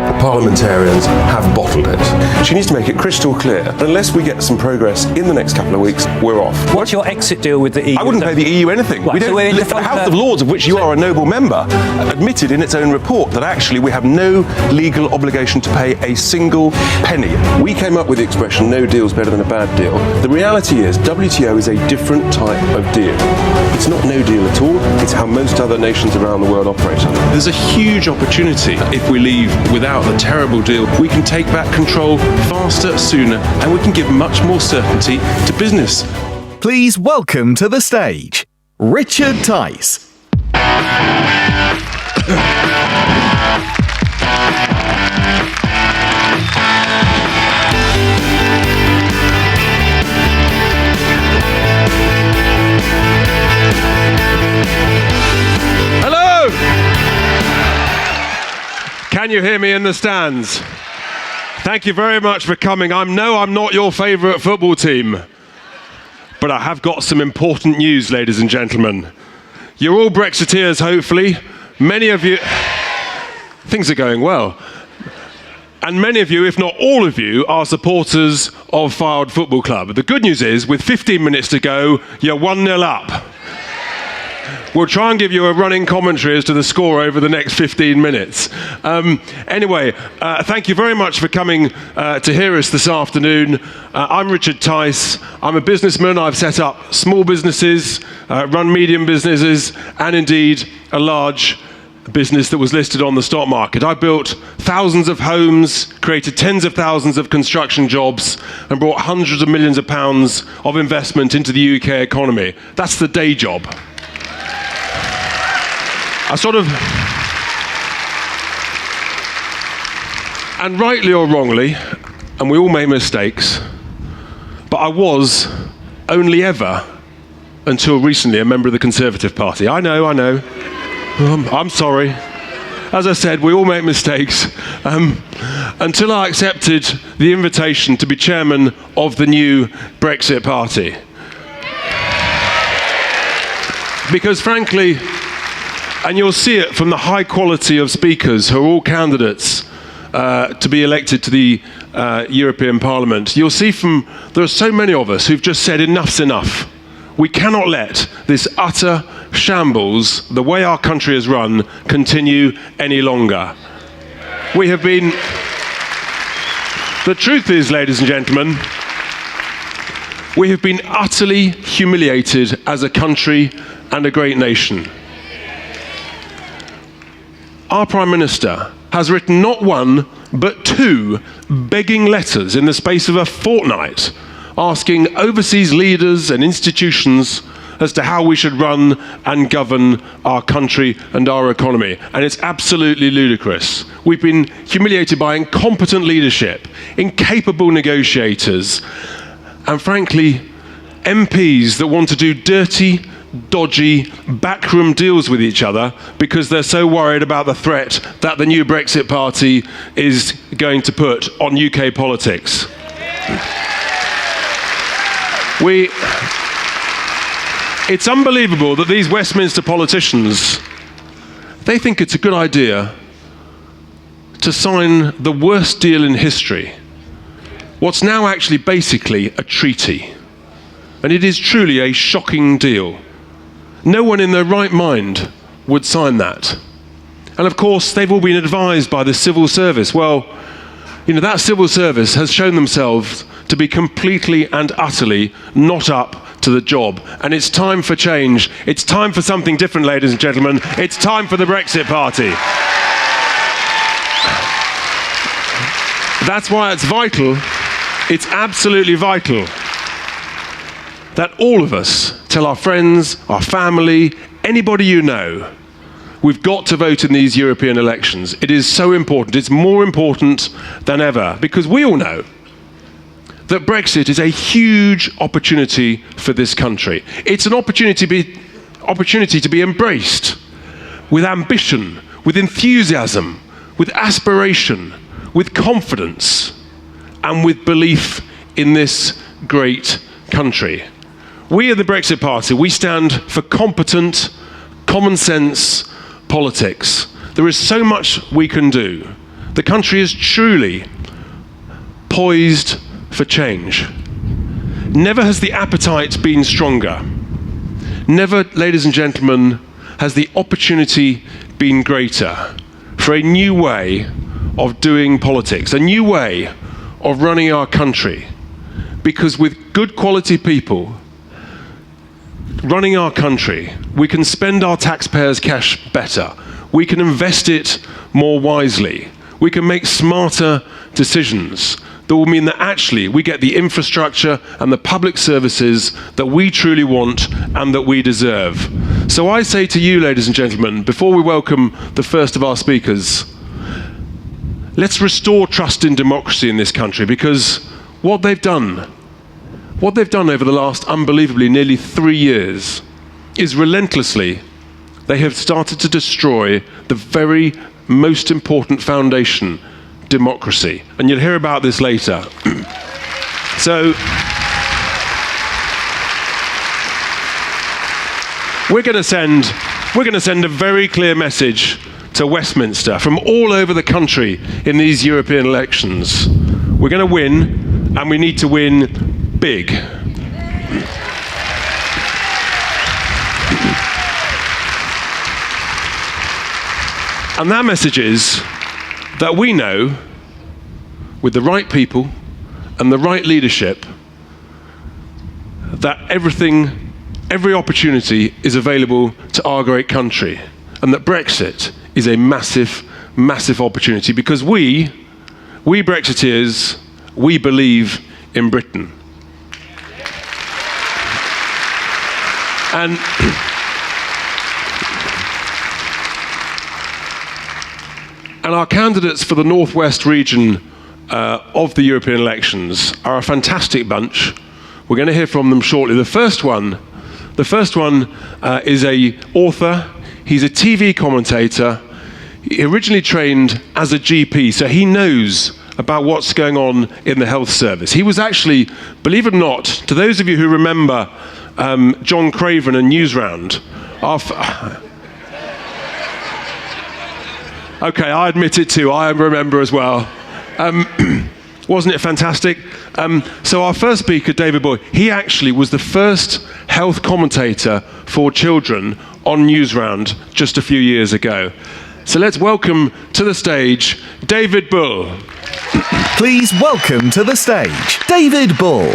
the parliamentarians have bottled it. She needs to make it crystal clear that unless we get some progress in the next couple of weeks, we're off. What's your exit deal with the EU? I wouldn't pay the EU anything. Right, We don't, the House of Lords, of which you are a noble member, admitted in its own report that actually we have no legal obligation to pay a single penny. We came up with the expression, no deal's better than a bad deal. The reality is, WTO is a different type of deal. It's not no deal at all, it's how most other nations around the world operate. There's a huge opportunity if we leave without the terrible deal. We can take back control faster, sooner, and we can give much more certainty to business. Please welcome to the stage, Richard Tice. Hello! Can you hear me in the stands? Thank you very much for coming. I'm not your favourite football team, but I have got some important news, ladies and gentlemen. You're all Brexiteers, hopefully. Many of you... Things are going well. And many of you, if not all of you, are supporters of Fylde Football Club. The good news is, with 15 minutes to go, you're 1-0 up. We'll try and give you a running commentary as to the score over the next 15 minutes. Anyway, thank you very much for coming to hear us this afternoon. I'm Richard Tice. I'm a businessman. I've set up small businesses, run medium businesses, and indeed a large business that was listed on the stock market. I built thousands of homes, created tens of thousands of construction jobs, and brought hundreds of millions of pounds of investment into the UK economy. That's the day job. And rightly or wrongly, and we all make mistakes, but I was only ever, until recently, a member of the Conservative Party. I know. I'm sorry. As I said, we all make mistakes. Until I accepted the invitation to be chairman of the new Brexit Party. Because frankly, and you'll see it from the high quality of speakers who are all candidates to be elected to the European Parliament. You'll see there are so many of us who've just said enough's enough. We cannot let this utter shambles, the way our country is run, continue any longer. The truth is, ladies and gentlemen, we have been utterly humiliated as a country and a great nation. Our Prime Minister has written not one, but 2 begging letters in the space of a fortnight, asking overseas leaders and institutions as to how we should run and govern our country and our economy. And it's absolutely ludicrous. We've been humiliated by incompetent leadership, incapable negotiators, and frankly, MPs that want to do dirty, dodgy, backroom deals with each other because they're so worried about the threat that the new Brexit Party is going to put on UK politics. It's unbelievable that these Westminster politicians, they think it's a good idea to sign the worst deal in history, what's now actually basically a treaty. And it is truly a shocking deal. No one in their right mind would sign that. And of course, they've all been advised by the civil service. Well, that civil service has shown themselves to be completely and utterly not up to the job. And it's time for change. It's time for something different, ladies and gentlemen. It's time for the Brexit Party. That's why it's vital, it's absolutely vital, that all of us tell our friends, our family, anybody you know, we've got to vote in these European elections. It is so important. It's more important than ever, because we all know that Brexit is a huge opportunity for this country. It's an opportunity to be embraced with ambition, with enthusiasm, with aspiration, with confidence, and with belief in this great country. We at the Brexit Party, we stand for competent, common sense politics. There is so much we can do. The country is truly poised for change. Never has the appetite been stronger. Never, ladies and gentlemen, has the opportunity been greater for a new way of doing politics, a new way of running our country. Because with good quality people running our country, we can spend our taxpayers' cash better. We can invest it more wisely. We can make smarter decisions that will mean that actually we get the infrastructure and the public services that we truly want and that we deserve. So I say to you, ladies and gentlemen, before we welcome the first of our speakers, let's restore trust in democracy in this country, because what they've done over the last unbelievably nearly 3 years is relentlessly, they have started to destroy the very most important foundation, democracy. And you'll hear about this later. So, we're going to send a very clear message to Westminster from all over the country in these European elections. We're going to win, and we need to win big. And that message is that we know, with the right people and the right leadership, that every opportunity is available to our great country, and that Brexit is a massive, massive opportunity, because we Brexiteers, we believe in Britain. And our candidates for the northwest region of the European elections are a fantastic bunch. We're going to hear from them shortly. The first one is an author. He's a TV commentator. He originally trained as a GP, so he knows about what's going on in the health service. He was actually, believe it or not, to those of you who remember John Craven and Newsround, okay, I admit it too, I remember as well. Wasn't it fantastic? So our first speaker, David Boyle, he actually was the first health commentator for children on Newsround just a few years ago. So let's welcome to the stage David Bull. Please welcome to the stage David Bull.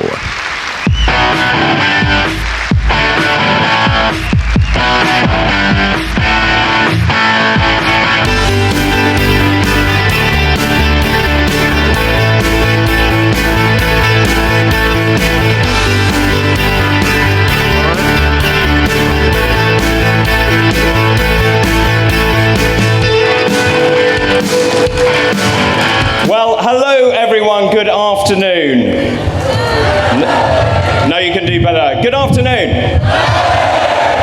Well, hello everyone, good afternoon. No, you can do better. Good afternoon.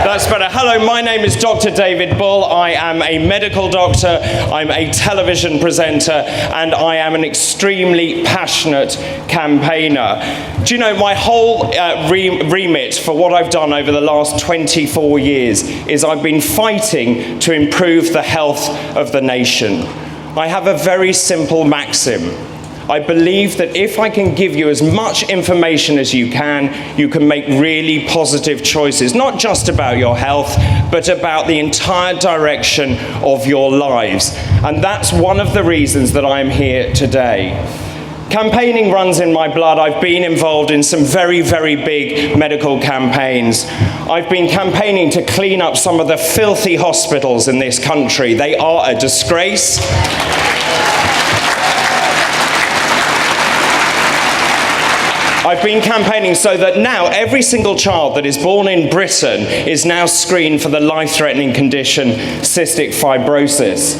That's better. Hello, my name is Dr. David Bull. I am a medical doctor, I'm a television presenter, and I am an extremely passionate campaigner. Do you know, my whole remit for what I've done over the last 24 years is I've been fighting to improve the health of the nation. I have a very simple maxim. I believe that if I can give you as much information as you can make really positive choices, not just about your health, but about the entire direction of your lives. And that's one of the reasons that I'm here today. Campaigning runs in my blood. I've been involved in some very, very big medical campaigns. I've been campaigning to clean up some of the filthy hospitals in this country. They are a disgrace. I've been campaigning so that now every single child that is born in Britain is now screened for the life-threatening condition cystic fibrosis.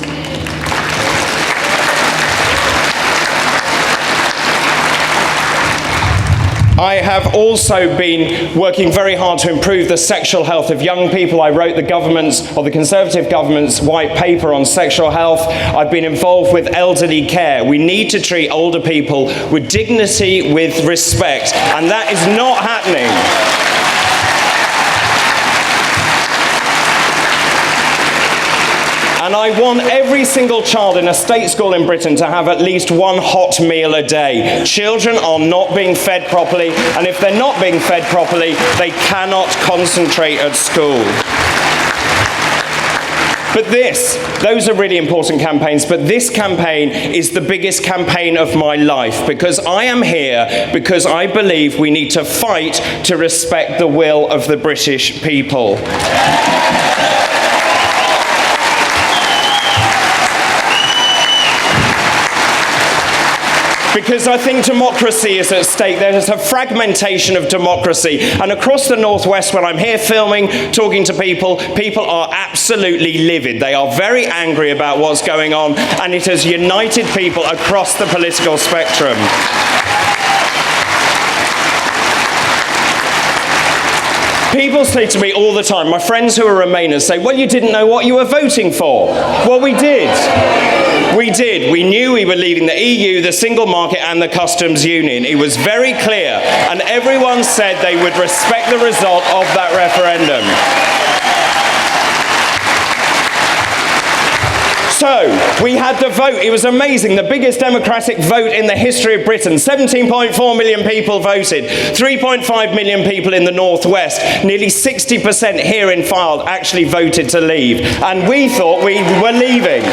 I have also been working very hard to improve the sexual health of young people. I wrote the Conservative government's white paper on sexual health. I've been involved with elderly care. We need to treat older people with dignity, with respect, and that is not happening. And I want every single child in a state school in Britain to have at least one hot meal a day. Children are not being fed properly, and if they're not being fed properly, they cannot concentrate at school. But those are really important campaigns, but this campaign is the biggest campaign of my life, because I am here because I believe we need to fight to respect the will of the British people. Because I think democracy is at stake. There's a fragmentation of democracy. And across the Northwest, when I'm here filming, talking to people, people are absolutely livid. They are very angry about what's going on, and it has united people across the political spectrum. People say to me all the time, my friends who are Remainers say, well, you didn't know what you were voting for. Well, we did. We did. We knew we were leaving the EU, the single market, and the customs union. It was very clear, and everyone said they would respect the result of that referendum. So, we had the vote. It was amazing. The biggest democratic vote in the history of Britain. 17.4 million people voted. 3.5 million people in the Northwest. Nearly 60% here in Fylde actually voted to leave. And we thought we were leaving.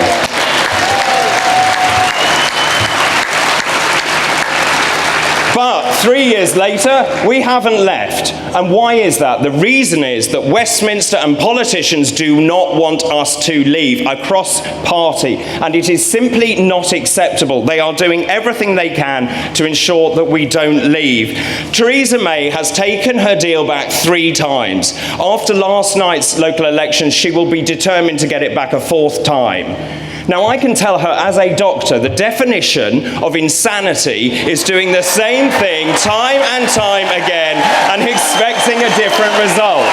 But 3 years later, we haven't left. And why is that? The reason is that Westminster and politicians do not want us to leave across party. And it is simply not acceptable. They are doing everything they can to ensure that we don't leave. Theresa May has taken her deal back 3 times. After last night's local elections, she will be determined to get it back a 4th time. Now, I can tell her as a doctor, the definition of insanity is doing the same thing time and time again and expecting a different result.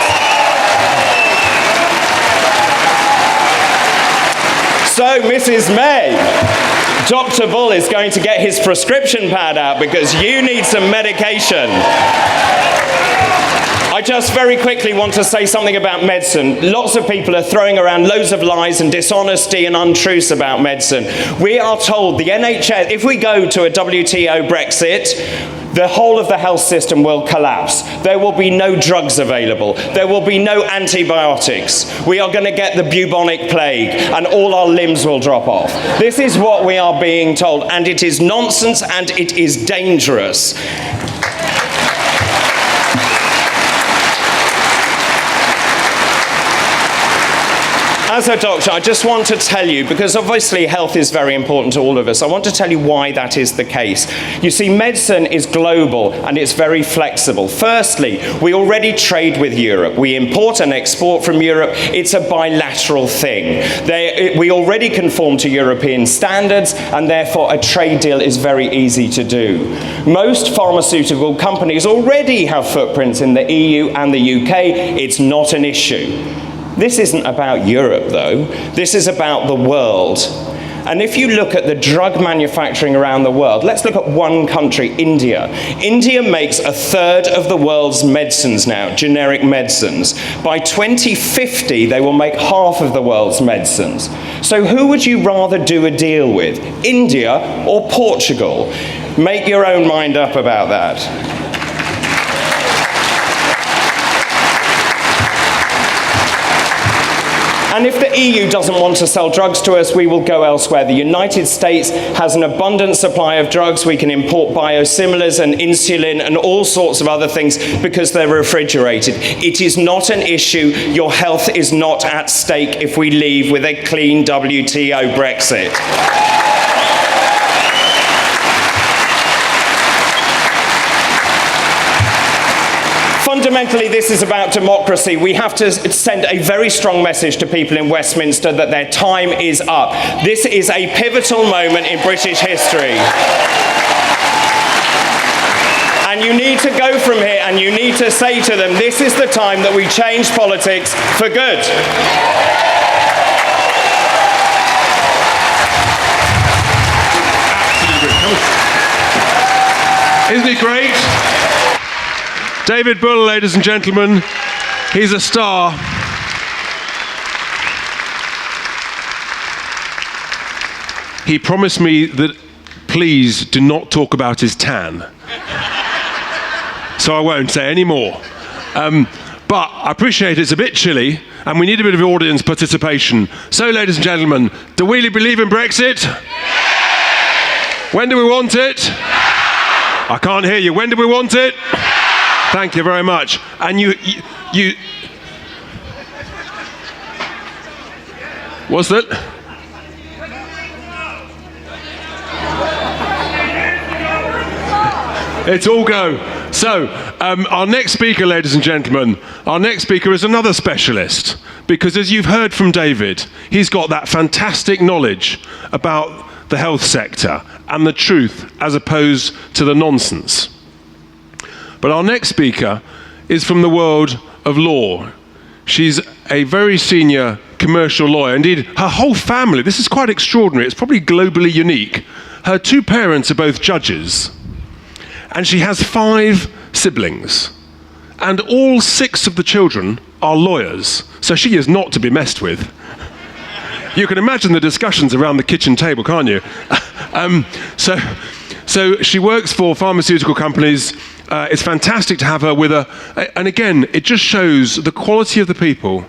So, Mrs. May, Dr. Bull is going to get his prescription pad out because you need some medication. I just very quickly want to say something about medicine. Lots of people are throwing around loads of lies and dishonesty and untruths about medicine. We are told the NHS, if we go to a WTO Brexit, the whole of the health system will collapse. There will be no drugs available. There will be no antibiotics. We are going to get the bubonic plague and all our limbs will drop off. This is what we are being told, and it is nonsense and it is dangerous. As a doctor, I just want to tell you, because obviously health is very important to all of us, I want to tell you why that is the case. You see, medicine is global and it's very flexible. Firstly, we already trade with Europe. We import and export from Europe. It's a bilateral thing. We already conform to European standards, and therefore a trade deal is very easy to do. Most pharmaceutical companies already have footprints in the EU and the UK. It's not an issue. This isn't about Europe, though. This is about the world. And if you look at the drug manufacturing around the world, let's look at one country, India. India makes 1/3 of the world's medicines now, generic medicines. By 2050, they will make 1/2 of the world's medicines. So who would you rather do a deal with, India or Portugal? Make your own mind up about that. And if the EU doesn't want to sell drugs to us, we will go elsewhere. The United States has an abundant supply of drugs. We can import biosimilars and insulin and all sorts of other things because they're refrigerated. It is not an issue. Your health is not at stake if we leave with a clean WTO Brexit. Fundamentally, this is about democracy. We have to send a very strong message to people in Westminster that their time is up. This is a pivotal moment in British history. And you need to go from here and you need to say to them, this is the time that we change politics for good. Isn't it great? David Bull, ladies and gentlemen, he's a star. he promised me that please do not talk about his tan. So I won't say any more. But I appreciate it's a bit chilly and we need a bit of audience participation. So, ladies and gentlemen, do we believe in Brexit? When do we want it? I can't hear you. When do we want it? Thank you very much. And you what's that? It's all go. So, our next speaker, ladies and gentlemen, our next speaker is another specialist. Because as you've heard from David, he's got that fantastic knowledge about the health sector and the truth as opposed to the nonsense. But our next speaker is from the world of law. She's a very senior commercial lawyer. Indeed, her whole family, this is quite extraordinary, it's probably globally unique. Her two parents are both judges. And she has 5 siblings. And all 6 of the children are lawyers. So she is not to be messed with. You can imagine the discussions around the kitchen table, can't you? So she works for pharmaceutical companies. It's fantastic to have her with her. And again, it just shows the quality of the people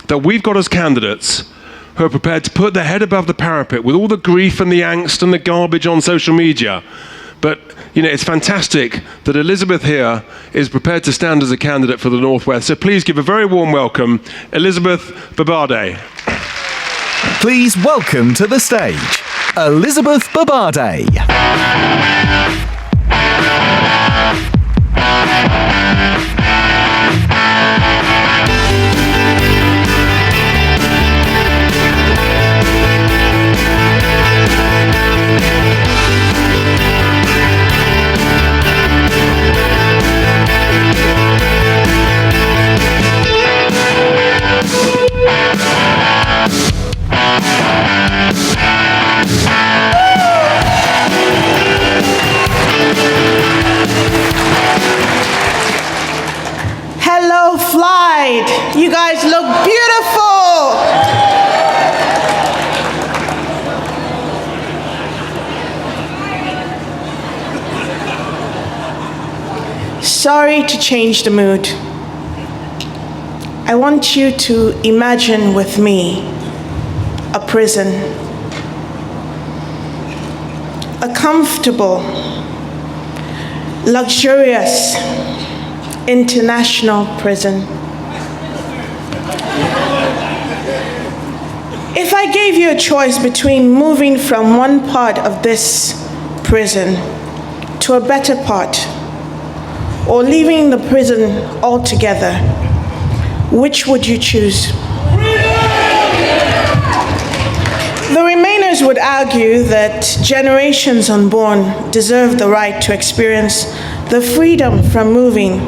that we've got as candidates who are prepared to put their head above the parapet with all the grief and the angst and the garbage on social media. But, you know, it's fantastic that Elizabeth here is prepared to stand as a candidate for the Northwest. So please give a very warm welcome, Elizabeth Babade. Please welcome to the stage, Elizabeth Babade. Hello, Fylde. You guys look beautiful. Sorry to change the mood. I want you to imagine with me a prison. A comfortable, luxurious, international prison. If I gave you a choice between moving from one part of this prison to a better part, or leaving the prison altogether, which would you choose? The Remainers would argue that generations unborn deserve the right to experience the freedom from moving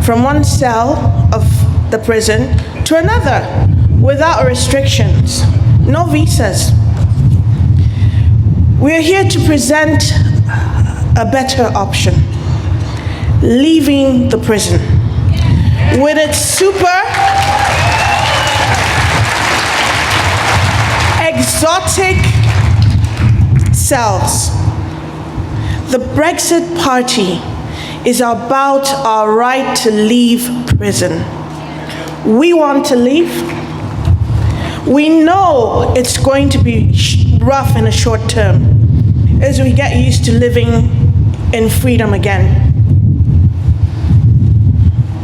from one cell of the prison to another without restrictions, no visas. We're here to present a better option, leaving the prison with its super exotic cells. The Brexit Party is about our right to leave prison. We want to leave. We know it's going to be rough in the short term as we get used to living in freedom again.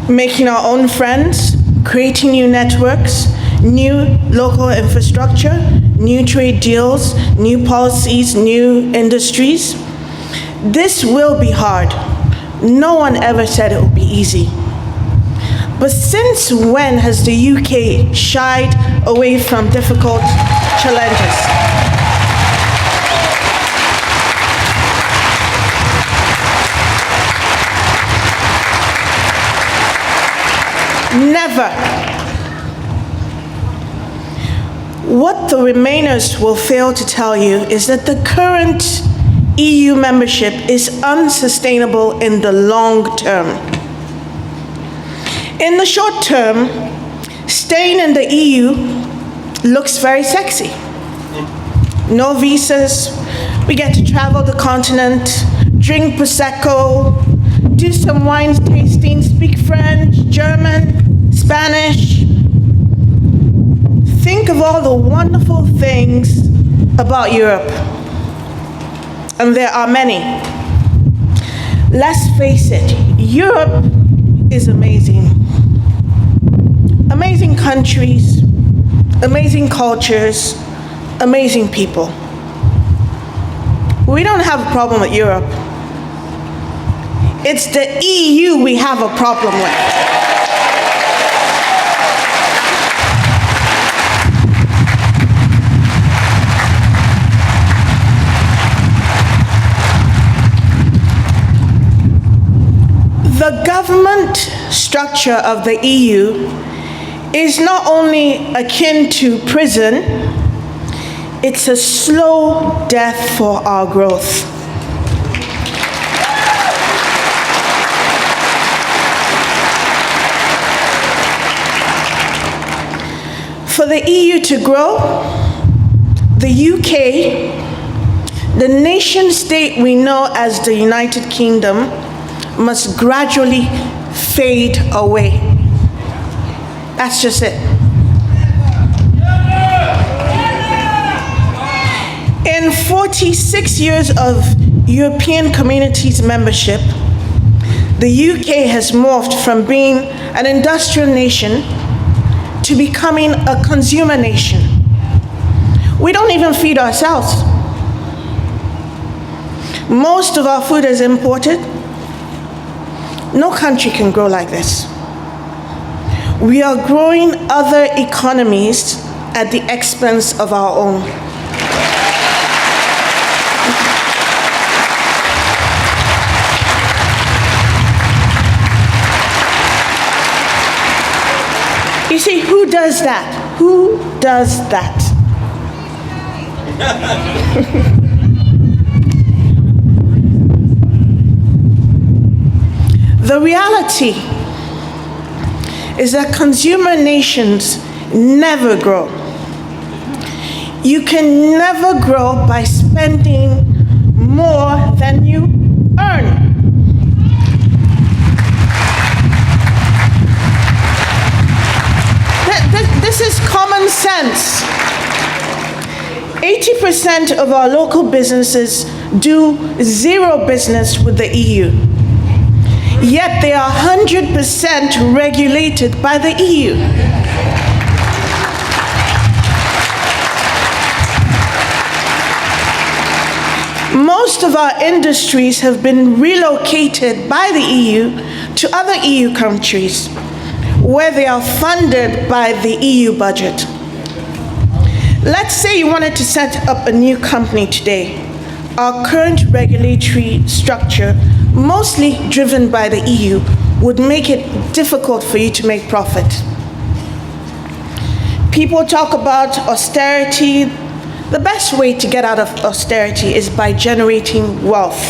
Making our own friends, creating new networks, new local infrastructure, new trade deals, new policies, new industries. This will be hard. No one ever said it would be easy. But since when has the UK shied away from difficult challenges? Never. What the Remainers will fail to tell you is that the current EU membership is unsustainable in the long term. In the short term, staying in the EU looks very sexy. no visas. We get to travel the continent, drink Prosecco, do some wine tasting, speak French, German, Spanish. Think of all the wonderful things about Europe. And there are many. Let's face it, Europe is amazing. Amazing countries, amazing cultures, amazing people. We don't have a problem with Europe. It's the EU we have a problem with. The government structure of the EU is not only akin to prison, it's a slow death for our growth. For the EU to grow, the UK, the nation state we know as the United Kingdom, must gradually fade away. That's just it. In 46 years of European Community's membership, the UK has morphed from being an industrial nation to becoming a consumer nation. We don't even feed ourselves. Most of our food is imported. No country can grow like this. We are growing other economies at the expense of our own. You see, who does that? Who does that? The reality is that consumer nations never grow. You can never grow by spending more than you earn. This is common sense. 80% of our local businesses do zero business with the EU. Yet they are 100% regulated by the EU. Most of our industries have been relocated by the EU to other EU countries, where they are funded by the EU budget. Let's say you wanted to set up a new company today. Our current regulatory structure, mostly driven by the EU, would make it difficult for you to make profit. People talk about austerity. The best way to get out of austerity is by generating wealth.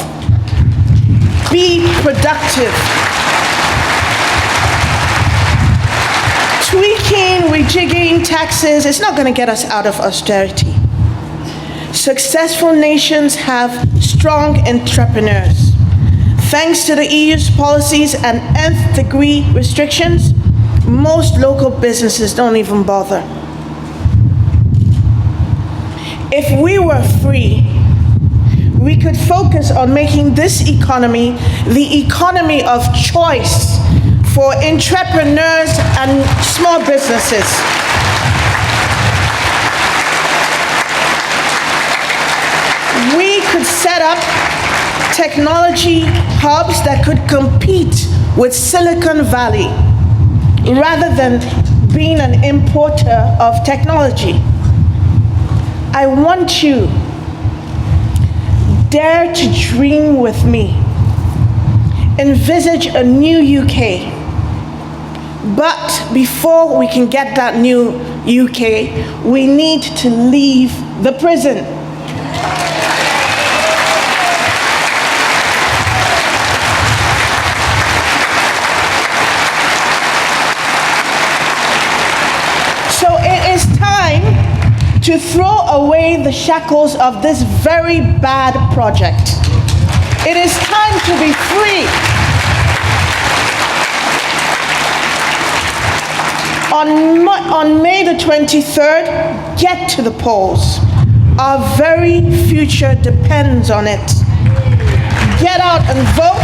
Be productive. Tweaking, rejigging taxes, it's not going to get us out of austerity. Successful nations have strong entrepreneurs. Thanks to the EU's policies and nth degree restrictions, most local businesses don't even bother. If we were free, we could focus on making this economy the economy of choice for entrepreneurs and small businesses. We could set up technology hubs that could compete with Silicon Valley rather than being an importer of technology. I want you, dare to dream with me. Envisage a new UK. But before we can get that new UK, we need to leave the prison. So it is time to throw away the shackles of this very bad project. It is time to be free. On May the 23rd, get to the polls. Our very future depends on it. Get out and vote.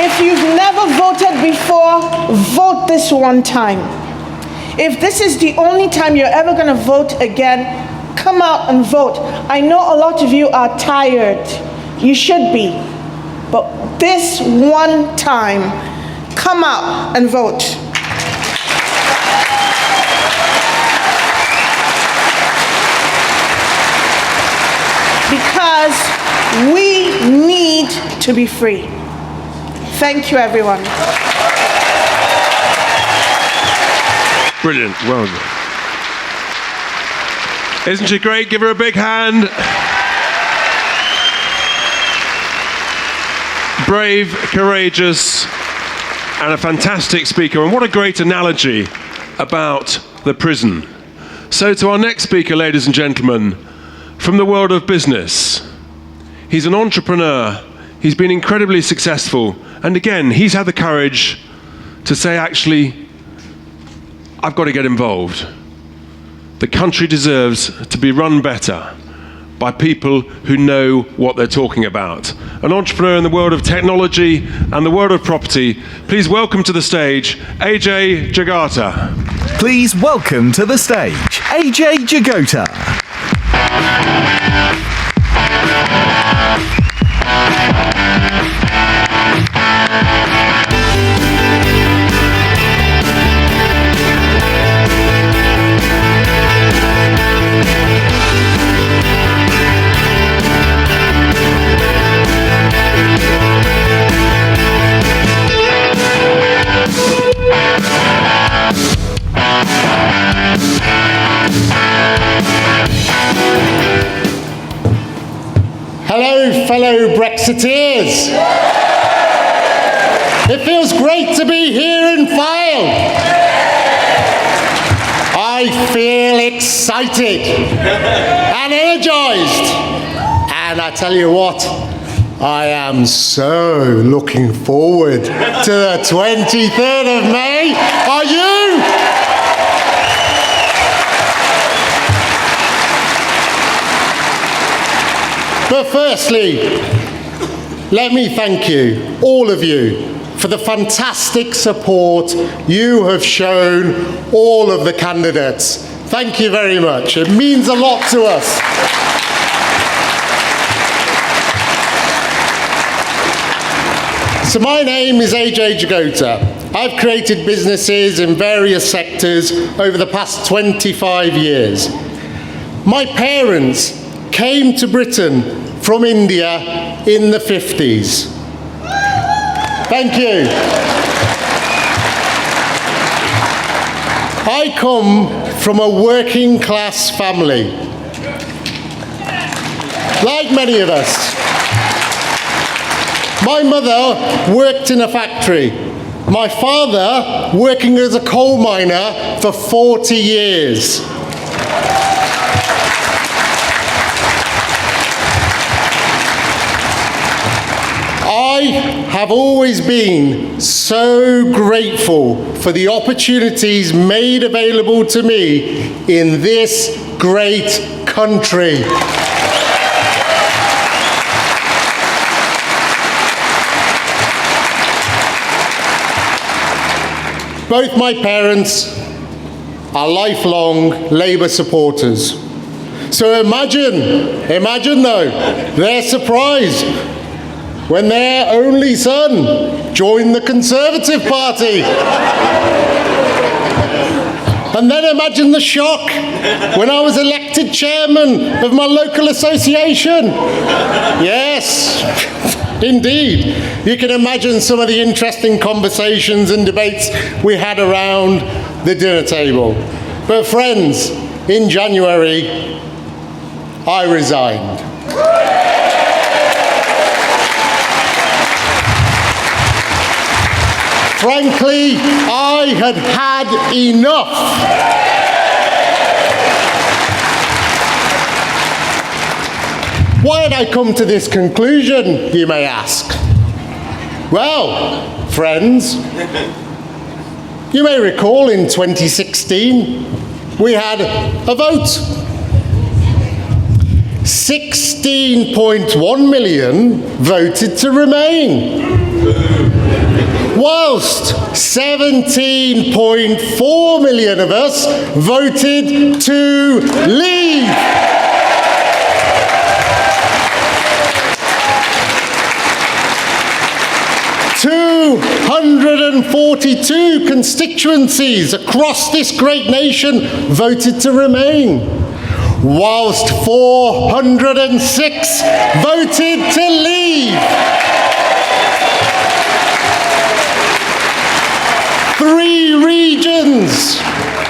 If you've never voted before, vote this one time. If this is the only time you're ever going to vote again, come out and vote. I know a lot of you are tired. You should be. But this one time, come out and vote. Because we need to be free. Thank you, everyone. Brilliant. Well done. Isn't she great? Give her a big hand. Brave, courageous, and a fantastic speaker. And what a great analogy about the prison. So to our next speaker, ladies and gentlemen, from the world of business. He's an entrepreneur. He's been incredibly successful. And again, he's had the courage to say, actually, I've got to get involved. The country deserves to be run better by people who know what they're talking about. An entrepreneur in the world of technology and the world of property. Please welcome to the stage, Ajay Jagota. Please welcome to the stage, Ajay Jagota. Hello, fellow Brexiteers. It feels great to be here in Fylde. I feel excited and energised. And I tell you what, I am so looking forward to the 23rd of May. Are you? But firstly, let me thank you, all of you, for the fantastic support you have shown all of the candidates. Thank you very much. It means a lot to us. So my name is Ajay Jagota. I've created businesses in various sectors over the past 25 years. My parents came to Britain from India in the 50s. Thank you. I come from a working class family, like many of us. My mother worked in a factory. My father working as a coal miner for 40 years. I have always been so grateful for the opportunities made available to me in this great country. Both my parents are lifelong Labour supporters. So imagine though, their surprise when their only son joined the Conservative Party. And then imagine the shock when I was elected chairman of my local association. Yes, indeed. You can imagine some of the interesting conversations and debates we had around the dinner table. But friends, in January, I resigned. Frankly, I had had enough. Why had I come to this conclusion, you may ask? Well, friends, you may recall in 2016, we had a vote. 16.1 million voted to remain, whilst 17.4 million of us voted to leave. "242 constituencies across this great nation voted to remain, whilst 406 voted to leave. 3 regions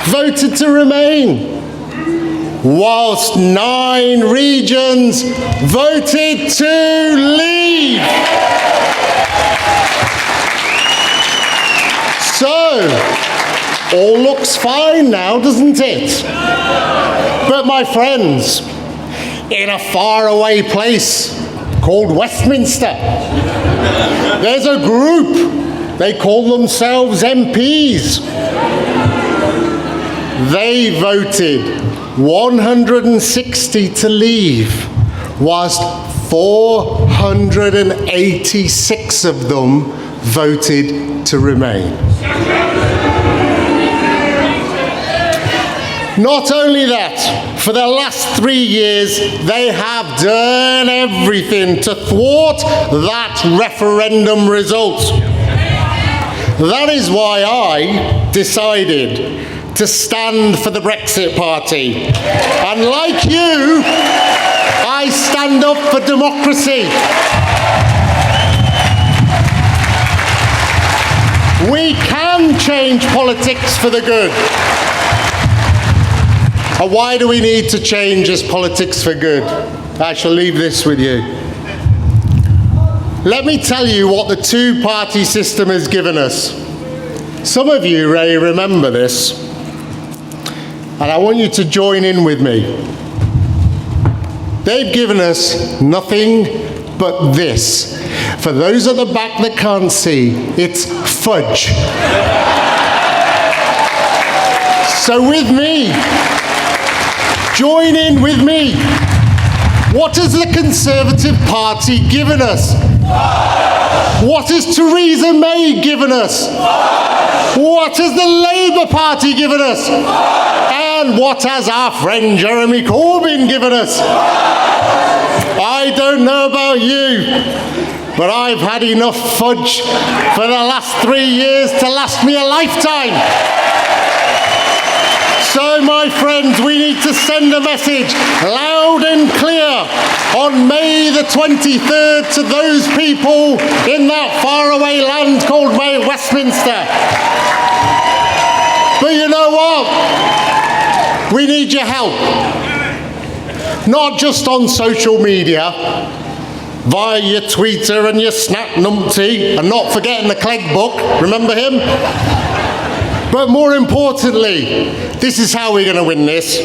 voted to remain, whilst 9 regions voted to leave. So, all looks fine now, doesn't it? But my friends, in a faraway place called Westminster, there's a group, they call themselves MPs. They voted 160 to leave, whilst 486 of them voted to remain. Not only that, for the last 3 years, they have done everything to thwart that referendum result. That is why I decided to stand for the Brexit Party. And like you, I stand up for democracy. We can change politics for the good. And why do we need to change this politics for good? I shall leave this with you. Let me tell you what the two-party system has given us. Some of you may remember this, and I want you to join in with me. They've given us nothing but this. For those at the back that can't see, it's fudge. So with me, join in with me. What has the Conservative Party given us? What has Theresa May given us? What has the Labour Party given us? And what has our friend Jeremy Corbyn given us? I don't know about you, but I've had enough fudge for the last 3 years to last me a lifetime. So, my friends, we need to send a message loud and clear on May the 23rd to those people in that faraway land called Westminster. But you know what? We need your help. Not just on social media, via your Twitter and your Snap Numpty, and not forgetting the Clegg book, remember him? But more importantly, this is how we're going to win this.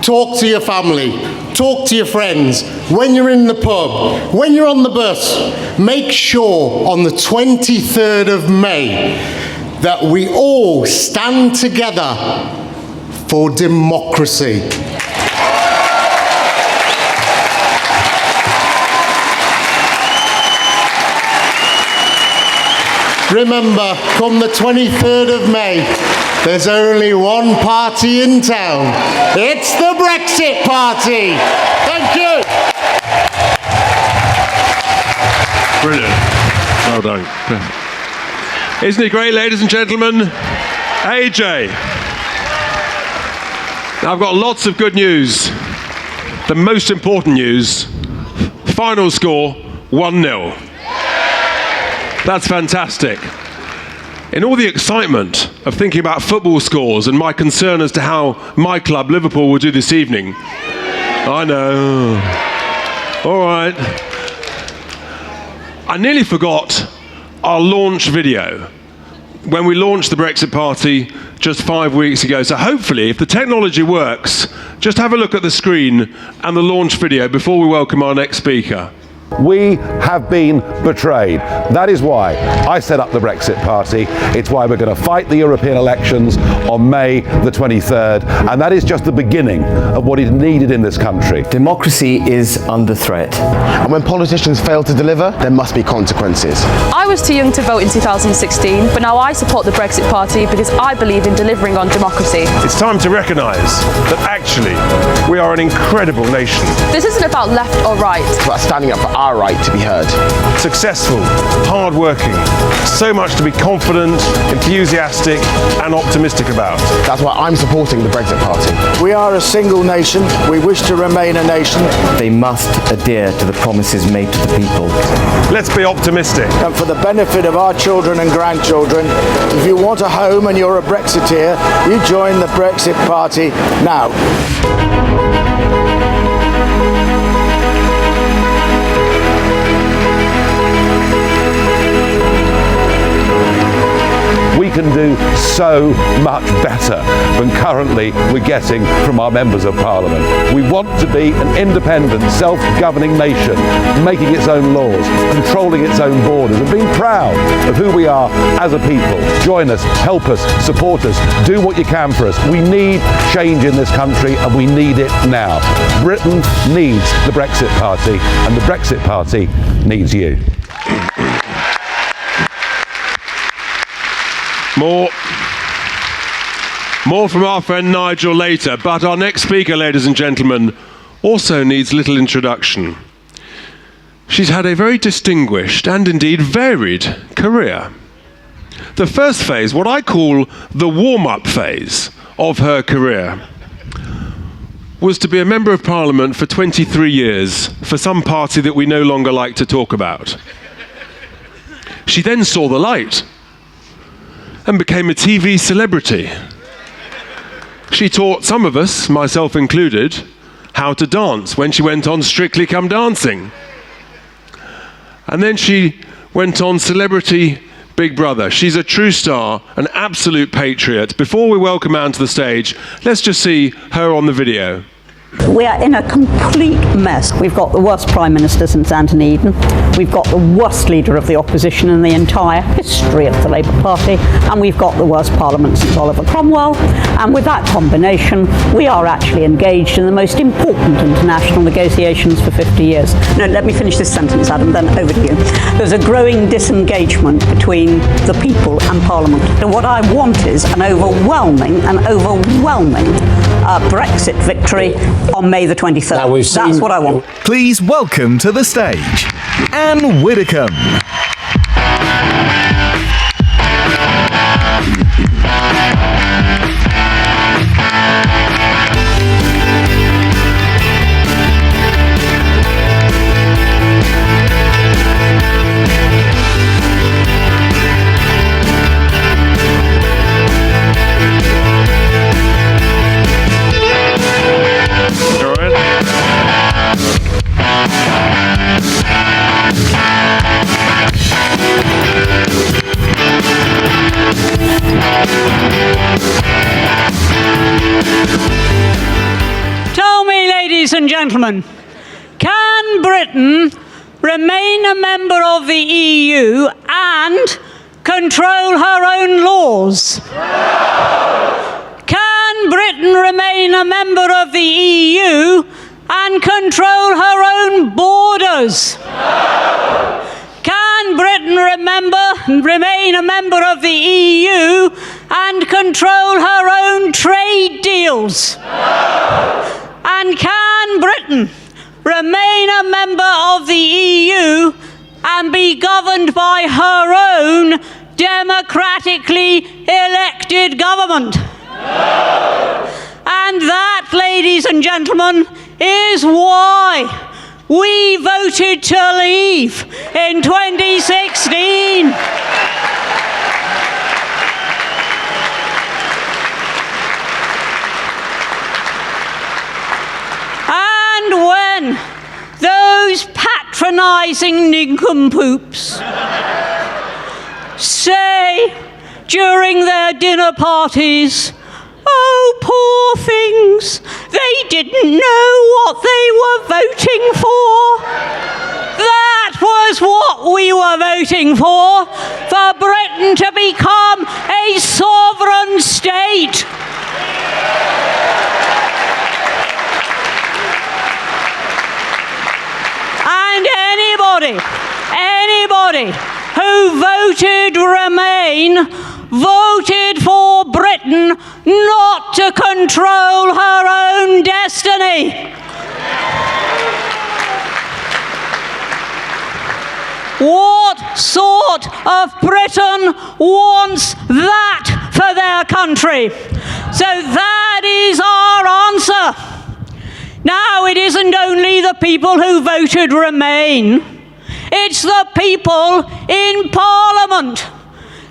Talk to your family, talk to your friends, when you're in the pub, when you're on the bus. Make sure on the 23rd of May that we all stand together for democracy. Remember, come the 23rd of May, there's only one party in town. It's the Brexit Party. Thank you. Brilliant. Well done. Isn't it great, ladies and gentlemen? Ajay. Now, I've got lots of good news. The most important news, final score, 1-0. That's fantastic. In all the excitement of thinking about football scores and my concern as to how my club, Liverpool, will do this evening, I know. All right. I nearly forgot our launch video. when we launched the Brexit Party just 5 weeks ago. So hopefully, if the technology works, just have a look at the screen and the launch video before we welcome our next speaker. We have been betrayed. That is why I set up the Brexit Party. It's why we're going to fight the European elections on May the 23rd. And that is just the beginning of what is needed in this country. Democracy is under threat. And when politicians fail to deliver, there must be consequences. I was too young to vote in 2016, but now I support the Brexit Party because I believe in delivering on democracy. It's time to recognise that actually we are an incredible nation. This isn't about left or right. It's about standing up for our right to be heard. Successful, hard-working, so much to be confident, enthusiastic and optimistic about. That's why I'm supporting the Brexit Party. We are a single nation. We wish to remain a nation. They must adhere to the promises made to the people. Let's be optimistic. And for the benefit of our children and grandchildren, if you want a home and you're a Brexiteer, you join the Brexit Party now. We can do so much better than currently we're getting from our members of parliament. We want to be an independent, self-governing nation, making its own laws, controlling its own borders, and being proud of who we are as a people. Join us, help us, support us, do what you can for us. We need change in this country, and we need it now. Britain needs the Brexit Party, and the Brexit Party needs you. More from our friend Nigel later, but our next speaker, ladies and gentlemen, also needs little introduction. She's had a very distinguished and indeed varied career. The first phase, what I call the warm-up phase of her career, was to be a Member of Parliament for 23 years for some party that we no longer like to talk about. She then saw the light and became a TV celebrity. She taught some of us, myself included, how to dance when she went on Strictly Come Dancing. And then she went on Celebrity Big Brother. She's a true star, an absolute patriot. Before we welcome her onto the stage, let's just see her on the video. We are in a complete mess. We've got the worst Prime Minister since Anthony Eden. We've got the worst leader of the opposition in the entire history of the Labour Party. And we've got the worst Parliament since Oliver Cromwell. And with that combination, we are actually engaged in the most important international negotiations for 50 years. No, let me finish this sentence, Adam, then over to you. There's a growing disengagement between the people and Parliament. And what I want is an overwhelming Brexit victory on May the 23rd. That's what I want. Please welcome to the stage, Anne Widdecombe. Tell me, ladies and gentlemen, can Britain remain a member of the EU and control her own laws? Can Britain remain a member of the EU and control her own borders? Can Britain remain a member of the EU and control her own trade deals? And can Britain remain a member of the EU and be governed by her own democratically elected government? And that, ladies and gentlemen, is why we voted to leave in 2016. And when those patronising nincompoops say during their dinner parties. Oh, poor things. They didn't know what they were voting for. That was what we were voting for Britain to become a sovereign state. And anybody who voted Remain voted for Britain not to control her own destiny. What sort of Britain wants that for their country? So that is our answer. Now, it isn't only the people who voted Remain, it's the people in Parliament,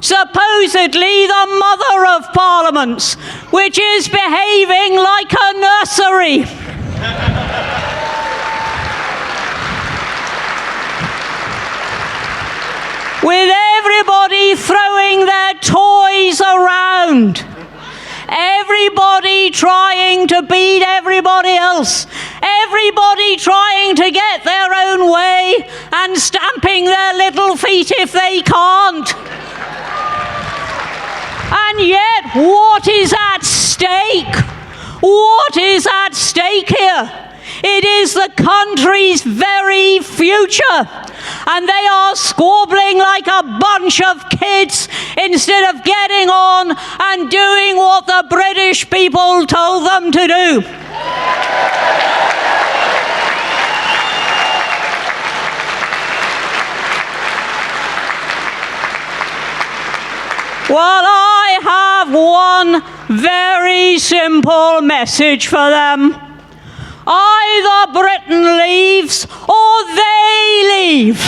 supposedly the mother of parliaments, which is behaving like a nursery. With everybody throwing their toys around, everybody trying to beat everybody else, everybody trying to get their own way and stamping their little feet if they can't. And yet, what is at stake? What is at stake here? It is the country's very future. And they are squabbling like a bunch of kids instead of getting on and doing what the British people told them to do. Well, I have one very simple message for them. Either Britain leaves or they leave.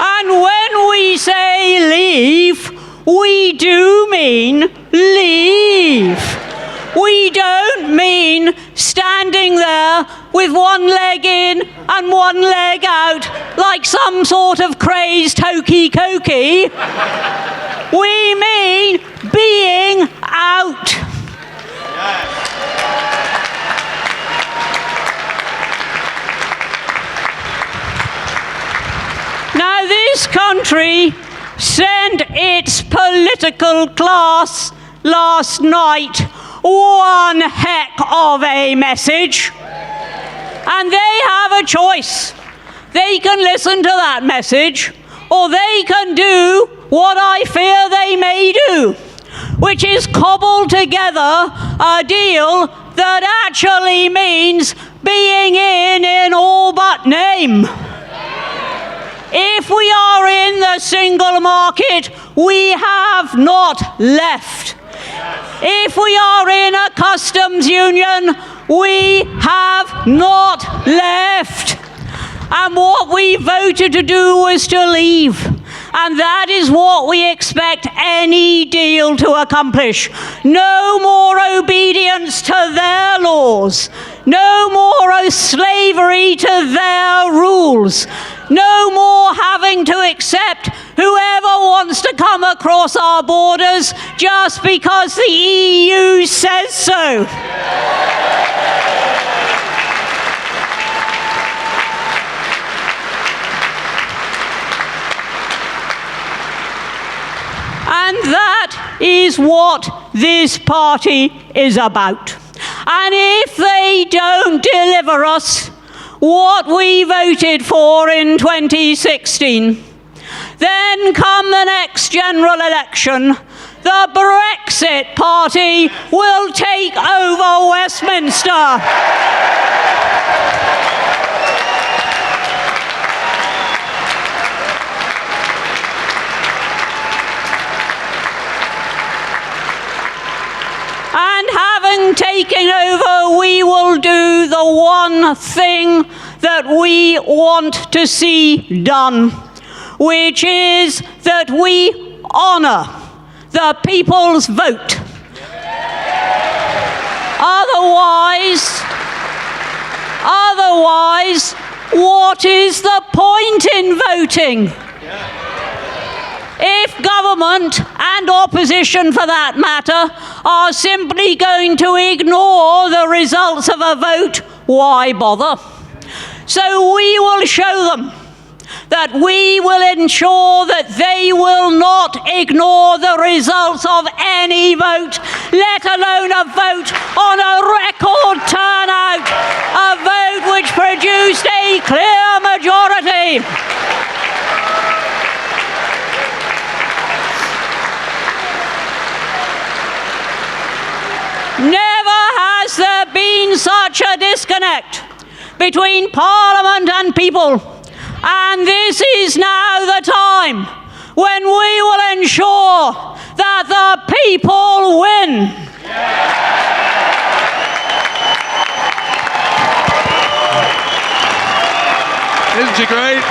And when we say leave, we do mean leave. We don't mean standing there with one leg in and one leg out like some sort of crazed hokey-cokey. We mean being out. Now, this country sent its political class last night one heck of a message. And they have a choice. They can listen to that message, or they can do what I fear they may do, which is cobble together a deal that actually means being in all but name. If we are in the single market, we have not left. If we are in a customs union, we have not left. And what we voted to do was to leave. And that is what we expect any deal to accomplish. No more obedience to their laws. No more slavery to their rules. No more having to accept whoever wants to come across our borders just because the EU says so. And that is what this party is about. And if they don't deliver us what we voted for in 2016, then come the next general election, the Brexit party will take over Westminster. And having taken over, we will do the one thing that we want to see done, which is that we honour the people's vote. Otherwise, Otherwise, what is the point in voting? If government, and opposition for that matter, are simply going to ignore the results of a vote, why bother? So we will show them that we will ensure that they will not ignore the results of any vote, let alone a vote on a record turnout, a vote which produced a clear majority. Never has there been such a disconnect between Parliament and people. And this is now the time when we will ensure that the people win. Isn't she great?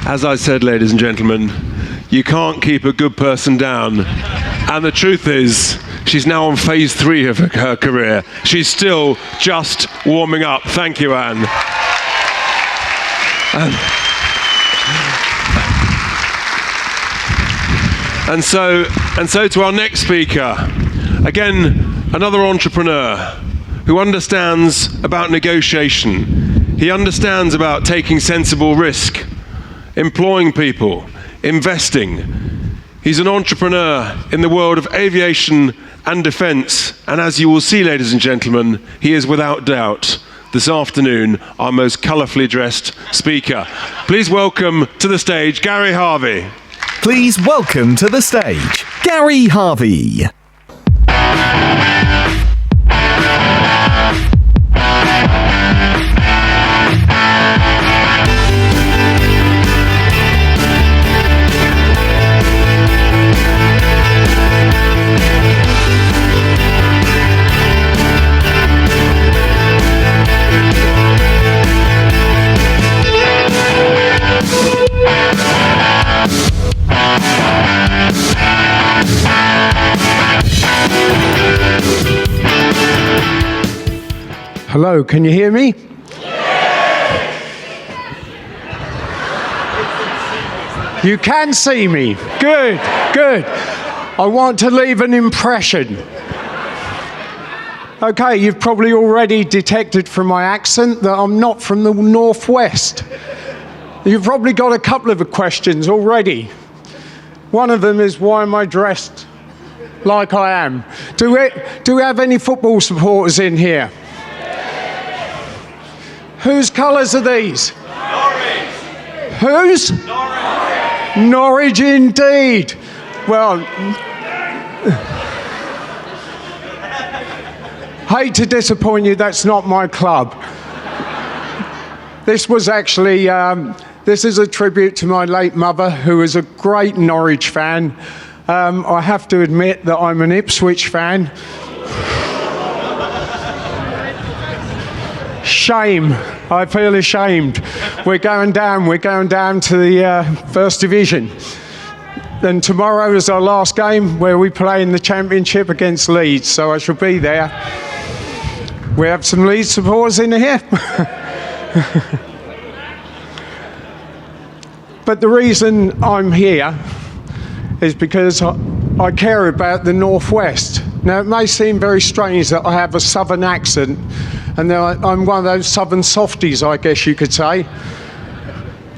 As I said, ladies and gentlemen, you can't keep a good person down. And the truth is, she's now on phase 3 of her career. She's still just warming up. Thank you, Anne. And so to our next speaker, again, another entrepreneur who understands about negotiation. He understands about taking sensible risk, employing people, investing. He's an entrepreneur in the world of aviation and defence, and as you will see, ladies and gentlemen, he is without doubt this afternoon our most colourfully dressed speaker. Please welcome to the stage Gary Harvey. Please welcome to the stage Gary Harvey. Hello, can you hear me? You can see me. Good, good. I want to leave an impression. Okay, you've probably already detected from my accent that I'm not from the Northwest. You've probably got a couple of questions already. One of them is, why am I dressed like I am? Do we have any football supporters in here? Whose colours are these? Norwich. Whose? Norwich. Norwich indeed. Well, hate to disappoint you, that's not my club. This was actually, this is a tribute to my late mother, who was a great Norwich fan. I have to admit that I'm an Ipswich fan. Shame. I feel ashamed. We're going down to the First Division. And tomorrow is our last game where we play in the Championship against Leeds, so I shall be there. We have some Leeds supporters in here. But the reason I'm here is because I care about the Northwest. Now, it may seem very strange that I have a southern accent, and I'm one of those southern softies, I guess you could say.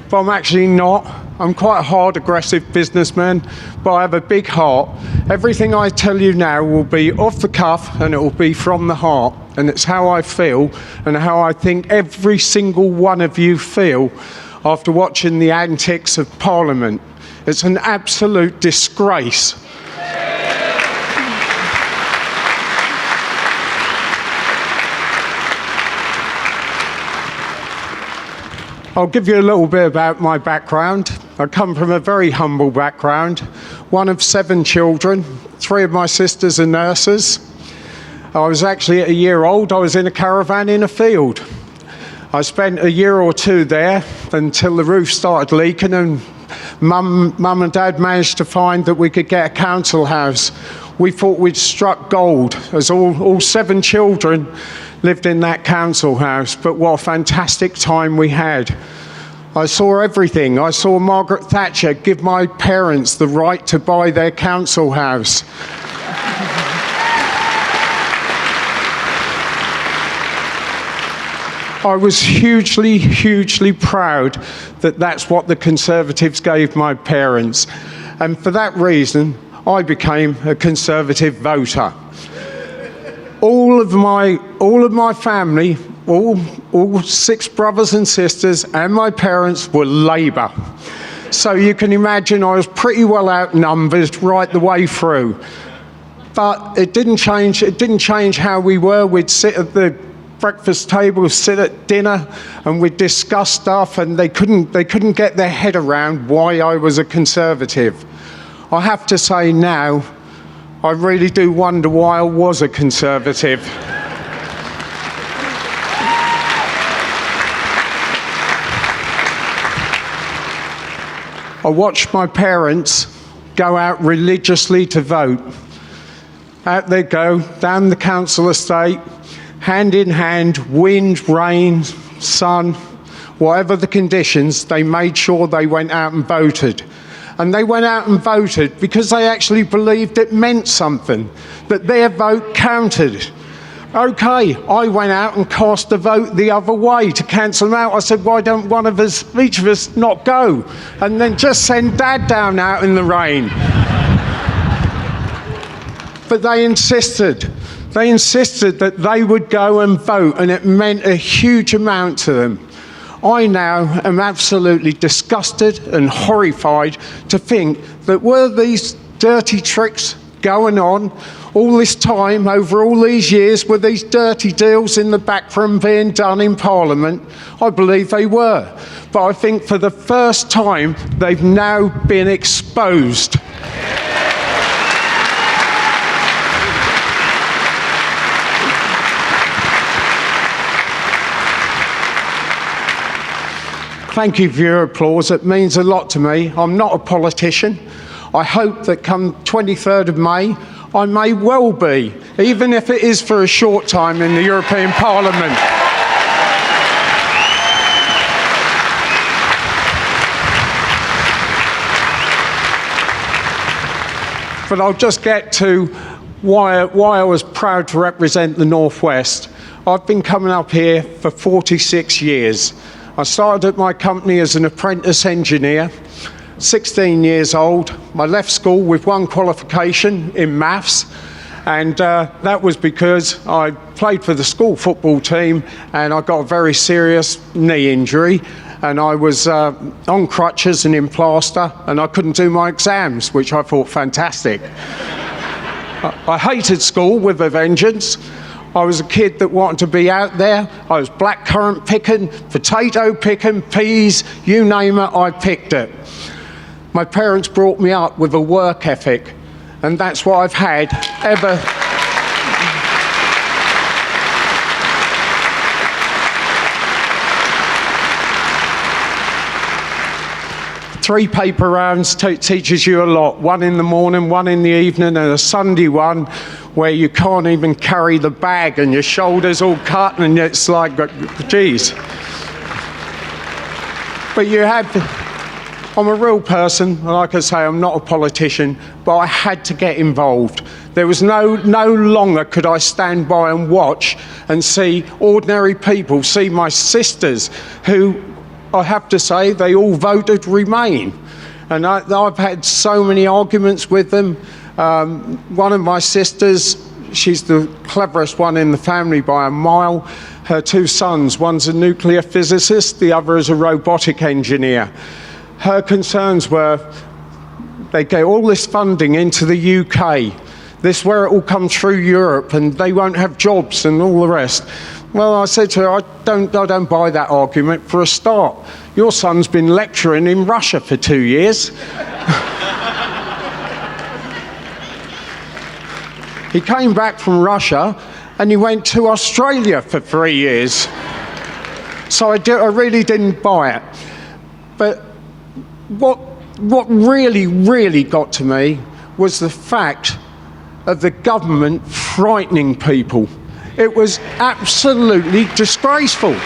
But I'm actually not. I'm quite a hard, aggressive businessman, but I have a big heart. Everything I tell you now will be off the cuff, and it will be from the heart. And it's how I feel, and how I think every single one of you feel after watching the antics of Parliament. It's an absolute disgrace. I'll give you a little bit about my background. I come from a very humble background, one of 7 children. 3 of my sisters are nurses. I was actually at a year old, I was in a caravan in a field. I spent a year or two there until the roof started leaking, and Mum and Dad managed to find that we could get a council house. We thought we'd struck gold, as all 7 children lived in that council house, but what a fantastic time we had. I saw everything. I saw Margaret Thatcher give my parents the right to buy their council house. I was hugely, hugely proud that that's what the Conservatives gave my parents. And for that reason, I became a Conservative voter. All of my family, all 6 brothers and sisters and my parents were Labour. So you can imagine I was pretty well outnumbered right the way through. But it didn't change how we were. We'd sit at the breakfast table, sit at dinner, and we'd discuss stuff, and they couldn't get their head around why I was a Conservative. I have to say now, I really do wonder why I was a Conservative. I watched my parents go out religiously to vote. Out they go, down the council estate, hand in hand, wind, rain, sun, whatever the conditions, they made sure they went out and voted. And they went out and voted because they actually believed it meant something, that their vote counted. Okay, I went out and cast a vote the other way to cancel them out. I said, why don't each of us not go? And then just send Dad down out in the rain. But they insisted. They insisted that they would go and vote, and it meant a huge amount to them. I now am absolutely disgusted and horrified to think that were these dirty tricks going on all this time, over all these years, were these dirty deals in the back room being done in Parliament? I believe they were. But I think for the first time, they've now been exposed. Thank you for your applause. It means a lot to me. I'm not a politician. I hope that come 23rd of May, I may well be, even if it is for a short time in the European Parliament. But I'll just get to why I was proud to represent the North West. I've been coming up here for 46 years. I started at my company as an apprentice engineer, 16 years old. I left school with 1 qualification in maths, and that was because I played for the school football team and I got a very serious knee injury, and I was on crutches and in plaster, and I couldn't do my exams, which I thought fantastic. I hated school with a vengeance. I was a kid that wanted to be out there. I was blackcurrant picking, potato picking, peas, you name it, I picked it. My parents brought me up with a work ethic, and that's what I've had ever. 3 paper rounds teaches you a lot. 1 in the morning, 1 in the evening, and a Sunday one where you can't even carry the bag and your shoulders all cut, and it's like, geez. But I'm a real person. Like I say, I'm not a politician, but I had to get involved. There was no longer could I stand by and watch and see ordinary people, see my sisters who, I have to say, they all voted Remain. And I've had so many arguments with them. One of my sisters, she's the cleverest one in the family by a mile. Her 2 sons, one's a nuclear physicist, the other is a robotic engineer. Her concerns were they get all this funding into the UK. This where it all comes through Europe, and they won't have jobs and all the rest. Well, I said to her, I don't buy that argument. For a start, your son's been lecturing in Russia for 2 years. He came back from Russia and he went to Australia for 3 years. So I really didn't buy it. But what really got to me was the fact of the government frightening people. It was absolutely disgraceful.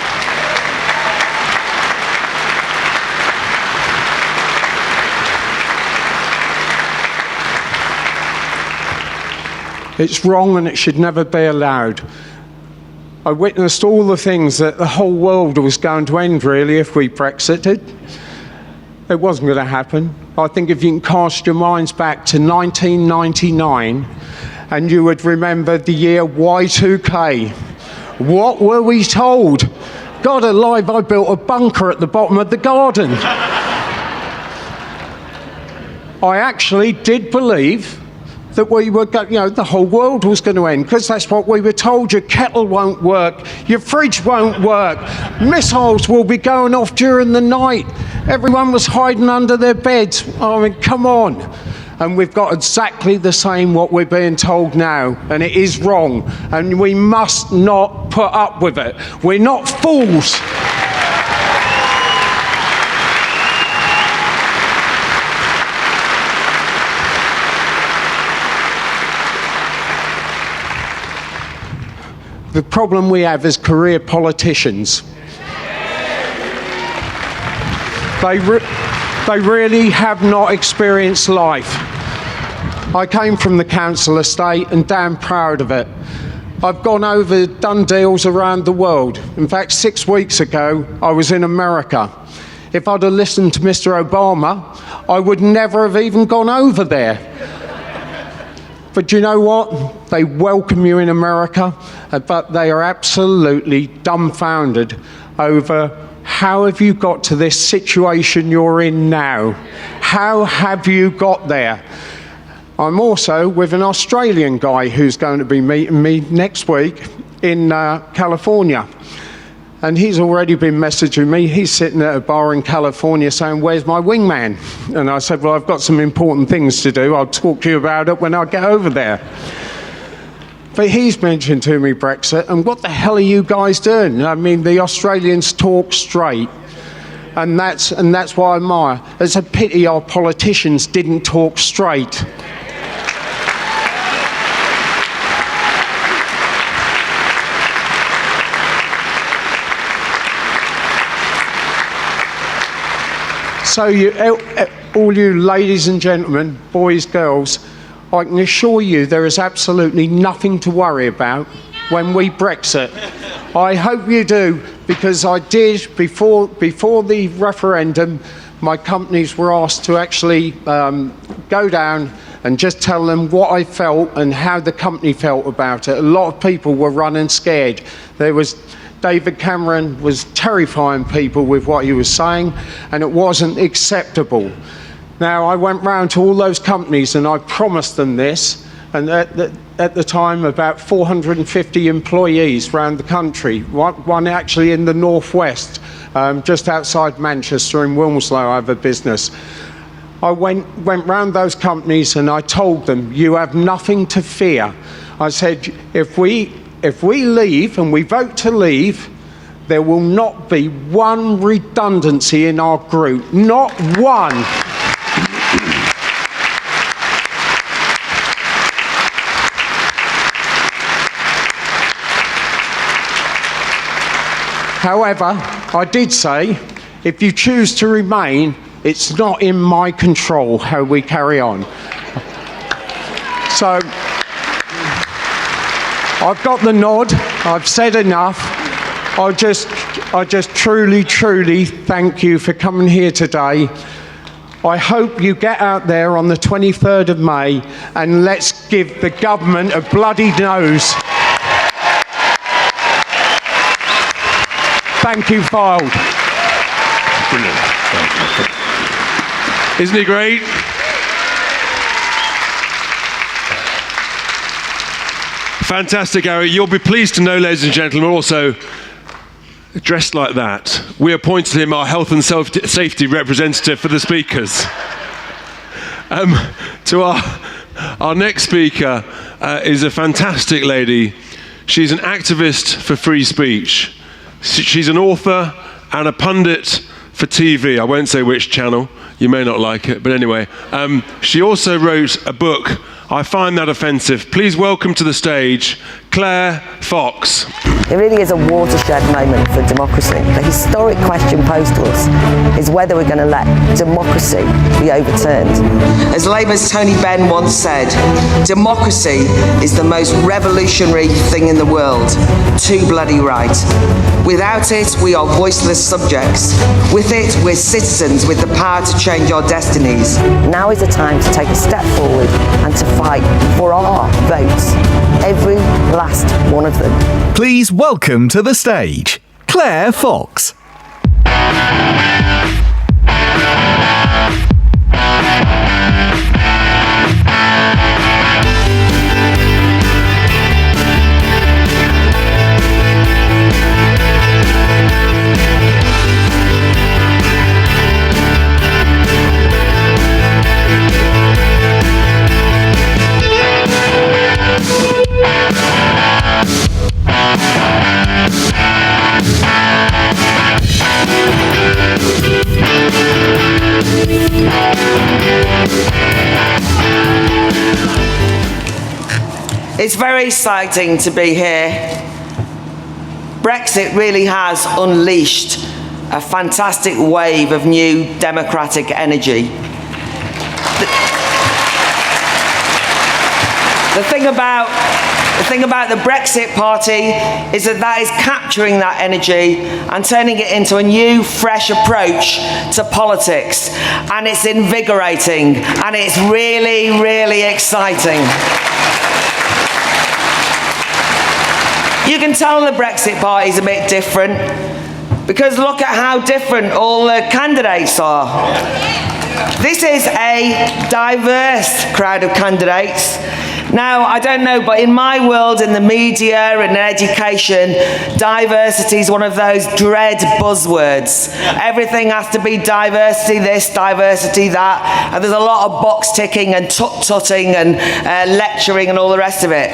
It's wrong and it should never be allowed. I witnessed all the things that the whole world was going to end, really, if we Brexited. It wasn't going to happen. I think if you can cast your minds back to 1999, and you would remember the year Y2K. What were we told? God alive, I built a bunker at the bottom of the garden. I actually did believe that we were, the whole world was going to end, because that's what we were told. Your kettle won't work, your fridge won't work, missiles will be going off during the night. Everyone was hiding under their beds. I mean, come on. And we've got exactly the same what we're being told now, and it is wrong, and we must not put up with it. We're not fools. The problem we have is career politicians. They really have not experienced life. I came from the council estate and damn proud of it. I've done deals around the world. In fact, 6 weeks ago, I was in America. If I'd have listened to Mr. Obama, I would never have even gone over there. But you know what? They welcome you in America, but they are absolutely dumbfounded over how have you got to this situation you're in now? How have you got there? I'm also with an Australian guy who's going to be meeting me next week in California. And he's already been messaging me. He's sitting at a bar in California saying, "Where's my wingman?" And I said, "Well, I've got some important things to do. I'll talk to you about it when I get over there." But he's mentioned to me Brexit, and what the hell are you guys doing? I mean, the Australians talk straight, and that's what I admire. It's a pity our politicians didn't talk straight. So all you ladies and gentlemen, boys, girls, I can assure you there is absolutely nothing to worry about when we Brexit. I hope you do, because I did, before the referendum, my companies were asked to actually go down and just tell them what I felt and how the company felt about it. A lot of people were running scared. David Cameron was terrifying people with what he was saying, and it wasn't acceptable. Now, I went round to all those companies and I promised them this, and at the time about 450 employees around the country, one actually in the northwest, just outside Manchester in Wilmslow. I have a business. I went round those companies and I told them, you have nothing to fear. I said, if we leave and we vote to leave, there will not be one redundancy in our group, not one. However, I did say, if you choose to remain, it's not in my control how we carry on. So, I've got the nod, I've said enough. I just truly thank you for coming here today. I hope you get out there on the 23rd of May and let's give the government a bloody nose. Thank you, Fylde. Brilliant. Isn't he great? Fantastic, Harry. You'll be pleased to know, ladies and gentlemen, also dressed like that, we appointed him our health and safety representative for the speakers. To our next speaker is a fantastic lady. She's an activist for free speech. She's an author and a pundit for TV. I won't say which channel. You may not like it, but anyway. She also wrote a book. I find that offensive. Please welcome to the stage, Claire Fox. It really is a watershed moment for democracy. The historic question posed to us is whether we're going to let democracy be overturned. As Labour's Tony Benn once said, democracy is the most revolutionary thing in the world. Too bloody right. Without it, we are voiceless subjects. With it, we're citizens with the power to change our destinies. Now is the time to take a step forward and to fight for our votes. Every last one of them. Please welcome to the stage, Claire Fox. It's very exciting to be here. Brexit really has unleashed a fantastic wave of new democratic energy. The thing about the Brexit Party is that is capturing that energy and turning it into a new, fresh approach to politics. And it's invigorating, and it's really, really exciting. You can tell the Brexit Party is a bit different, because look at how different all the candidates are. This is a diverse crowd of candidates. Now, I don't know, but in my world, in the media and in education, diversity is one of those dread buzzwords. Everything has to be diversity this, diversity that, and there's a lot of box ticking and tut-tutting and lecturing and all the rest of it.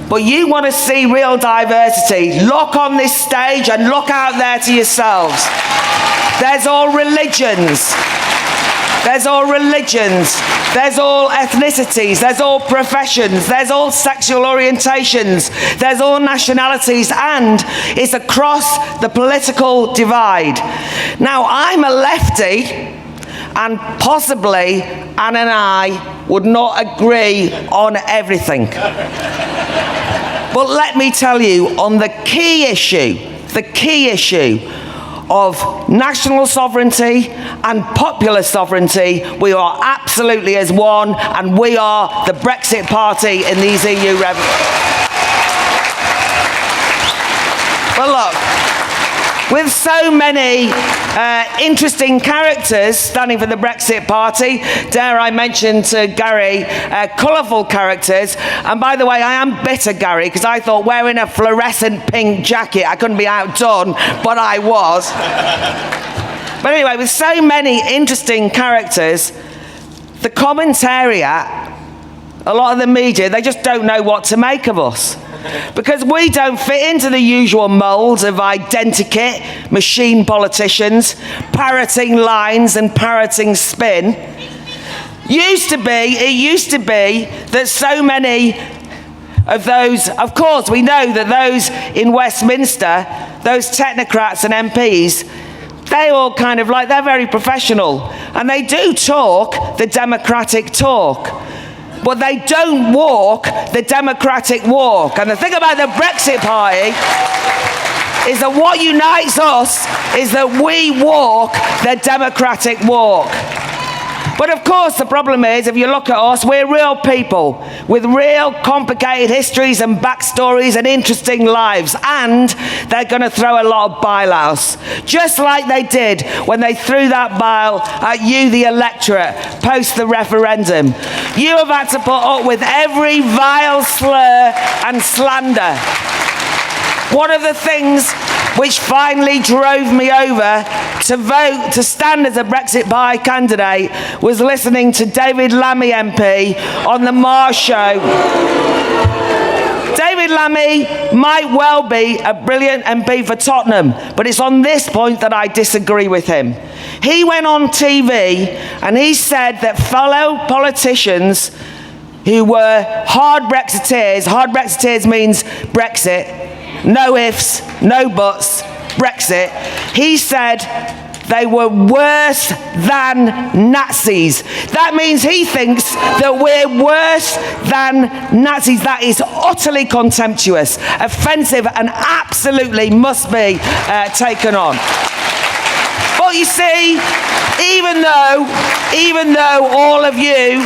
But you want to see real diversity, look on this stage and look out there to yourselves. There's all religions. There's all religions, there's all ethnicities, there's all professions, there's all sexual orientations, there's all nationalities, and it's across the political divide. Now, I'm a lefty, and possibly Anne and I would not agree on everything. But let me tell you, on the key issue of national sovereignty and popular sovereignty, we are absolutely as one, and we are the Brexit Party in these EU But look, with so many interesting characters standing for the Brexit Party, dare I mention to Gary, colourful characters. And by the way, I am bitter, Gary, because I thought wearing a fluorescent pink jacket, I couldn't be outdone, but I was. But anyway, with so many interesting characters, the commentariat, a lot of the media, they just don't know what to make of us. Because we don't fit into the usual moulds of identikit, machine politicians, parroting lines and parroting spin. It used to be that so many of those, of course, we know that those in Westminster, those technocrats and MPs, they all kind of like, they're very professional. And they do talk the democratic talk. But they don't walk the democratic walk. And the thing about the Brexit Party is that what unites us is that we walk the democratic walk. But of course, the problem is, if you look at us, we're real people with real complicated histories and backstories and interesting lives. And they're going to throw a lot of bile at us. Just like they did when they threw that bile at you, the electorate, post the referendum. You have had to put up with every vile slur and slander. One of the things which finally drove me over to vote, to stand as a Brexit Party candidate, was listening to David Lammy MP on the Marr show. David David Lammy might well be a brilliant MP for Tottenham, but it's on this point that I disagree with him. He went on TV and he said that fellow politicians who were hard Brexiteers means Brexit, no ifs, no buts, Brexit. He said they were worse than Nazis. That means he thinks that we're worse than Nazis. That is utterly contemptuous, offensive, and absolutely must be taken on. But you see, even though all of you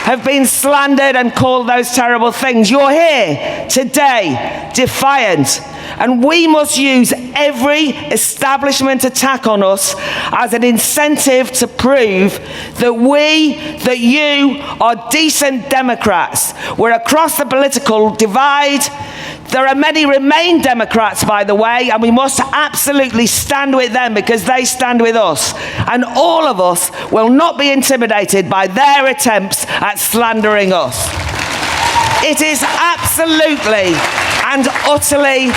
have been slandered and called those terrible things, you're here today, defiant. And we must use every establishment attack on us as an incentive to prove that you are decent Democrats. We're across the political divide. There are many Remain Democrats, by the way, and we must absolutely stand with them because they stand with us. And all of us will not be intimidated by their attempts at slandering us. It is absolutely and utterly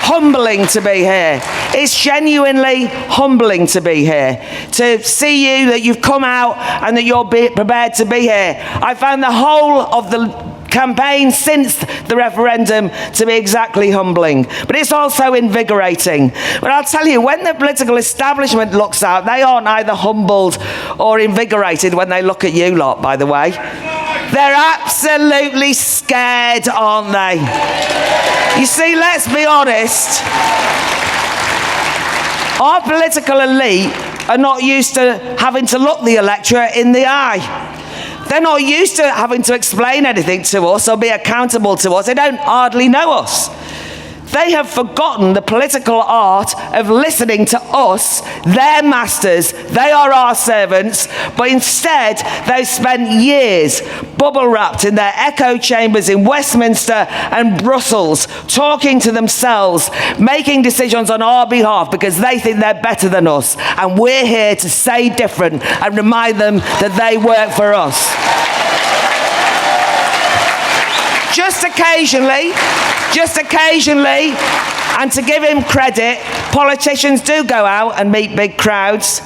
humbling to be here. It's genuinely humbling to be here. To see you, that you've come out and that you're prepared to be here. I found the whole of the campaign since the referendum to be exactly humbling. But it's also invigorating. But I'll tell you, when the political establishment looks out, they aren't either humbled or invigorated when they look at you lot, by the way. They're absolutely scared, aren't they? You see, let's be honest. Our political elite are not used to having to look the electorate in the eye. They're not used to having to explain anything to us or be accountable to us. They don't hardly know us. They have forgotten the political art of listening to us, their masters. They are our servants, but instead they've spent years bubble wrapped in their echo chambers in Westminster and Brussels, talking to themselves, making decisions on our behalf because they think they're better than us. And we're here to say different and remind them that they work for us. Just occasionally, and to give him credit, politicians do go out and meet big crowds.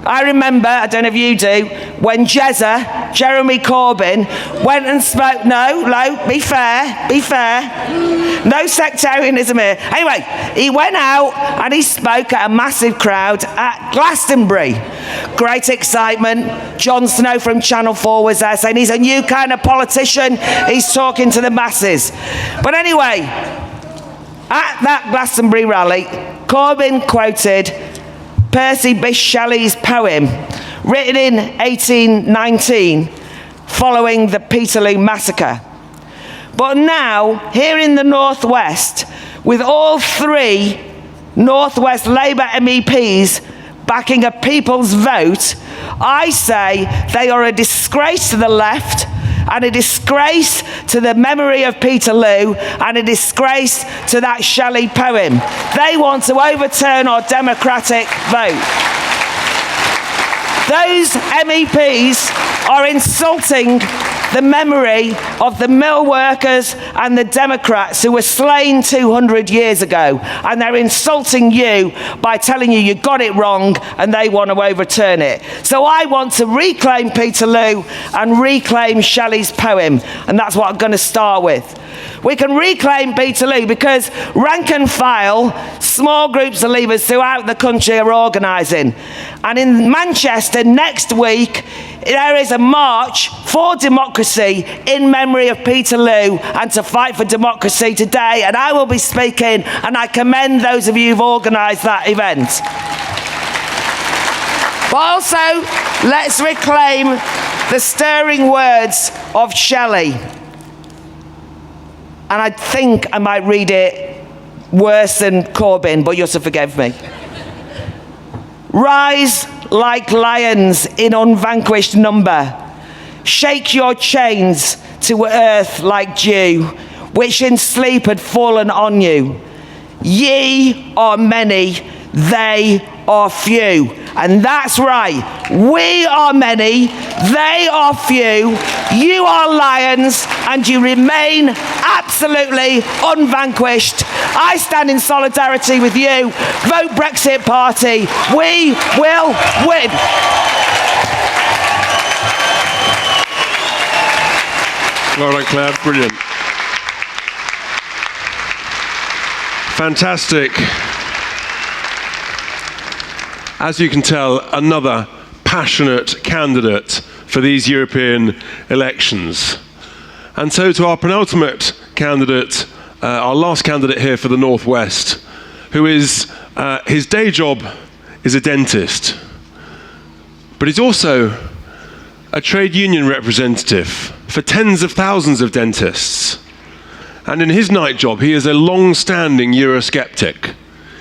I remember, I don't know if you do, when Jeremy Corbyn, went and spoke, be fair, no sectarianism here. Anyway, he went out and he spoke at a massive crowd at Glastonbury. Great excitement. Jon Snow from Channel 4 was there saying he's a new kind of politician, he's talking to the masses. But anyway, at that Glastonbury rally, Corbyn quoted Percy Bysshe Shelley's poem, written in 1819, following the Peterloo massacre. But now, here in the Northwest, with all three Northwest Labour MEPs backing a people's vote, I say they are a disgrace to the left, and a disgrace to the memory of Peterloo, and a disgrace to that Shelley poem. They want to overturn our democratic vote. Those MEPs are insulting the memory of the mill workers and the Democrats who were slain 200 years ago. And they're insulting you by telling you got it wrong and they want to overturn it. So I want to reclaim Peterloo and reclaim Shelley's poem. And that's what I'm going to start with. We can reclaim Peterloo because rank and file, small groups of leavers throughout the country are organising. And in Manchester next week, there is a march for democracy in memory of Peterloo and to fight for democracy today. And I will be speaking, and I commend those of you who've organised that event. But also, let's reclaim the stirring words of Shelley. And I think I might read it worse than Corbyn, but you'll have to forgive me. Rise like lions in unvanquished number. Shake your chains to earth like dew, which in sleep had fallen on you. Ye are many, they are few. And that's right. We are many, they are few, you are lions, and you remain absolutely unvanquished. I stand in solidarity with you. Vote Brexit Party. We will win. Well done, Claire. Brilliant. Fantastic. As you can tell, another passionate candidate for these European elections. And so to our penultimate candidate, our last candidate here for the North West, who is, his day job is a dentist, but he's also a trade union representative for tens of thousands of dentists. And in his night job, he is a long-standing Eurosceptic.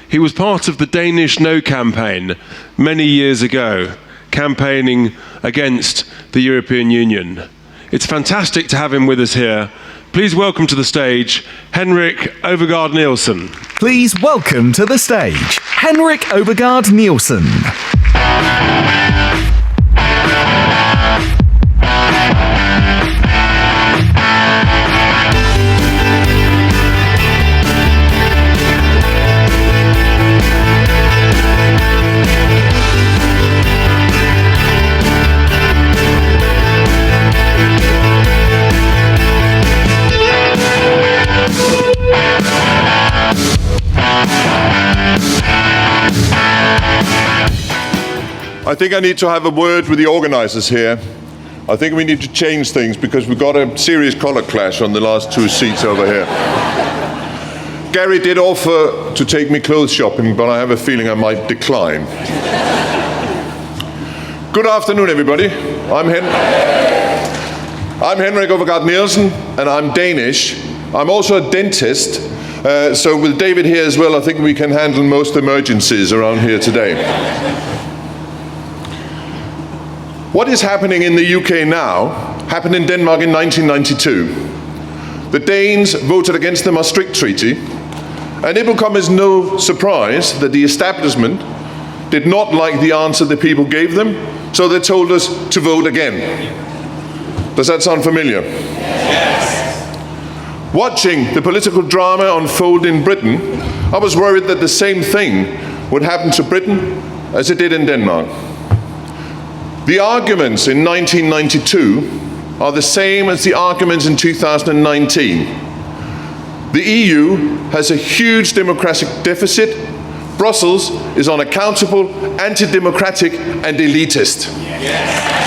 He was part of the Danish No campaign many years ago, campaigning against the European Union. It's fantastic to have him with us here. Please welcome to the stage, Henrik Overgaard Nielsen. Please welcome to the stage, Henrik Overgaard Nielsen. I think I need to have a word with the organisers here. I think we need to change things because we've got a serious colour clash on the last two seats over here. Gary did offer to take me clothes shopping, but I have a feeling I might decline. Good afternoon, everybody. I'm Henrik Overgaard Nielsen, and I'm Danish. I'm also a dentist, so with David here as well, I think we can handle most emergencies around here today. What is happening in the UK now happened in Denmark in 1992. The Danes voted against the Maastricht Treaty, and it will come as no surprise that the establishment did not like the answer the people gave them, so they told us to vote again. Does that sound familiar? Yes. Watching the political drama unfold in Britain, I was worried that the same thing would happen to Britain as it did in Denmark. The arguments in 1992 are the same as the arguments in 2019. The EU has a huge democratic deficit. Brussels is unaccountable, anti-democratic and elitist. Yes.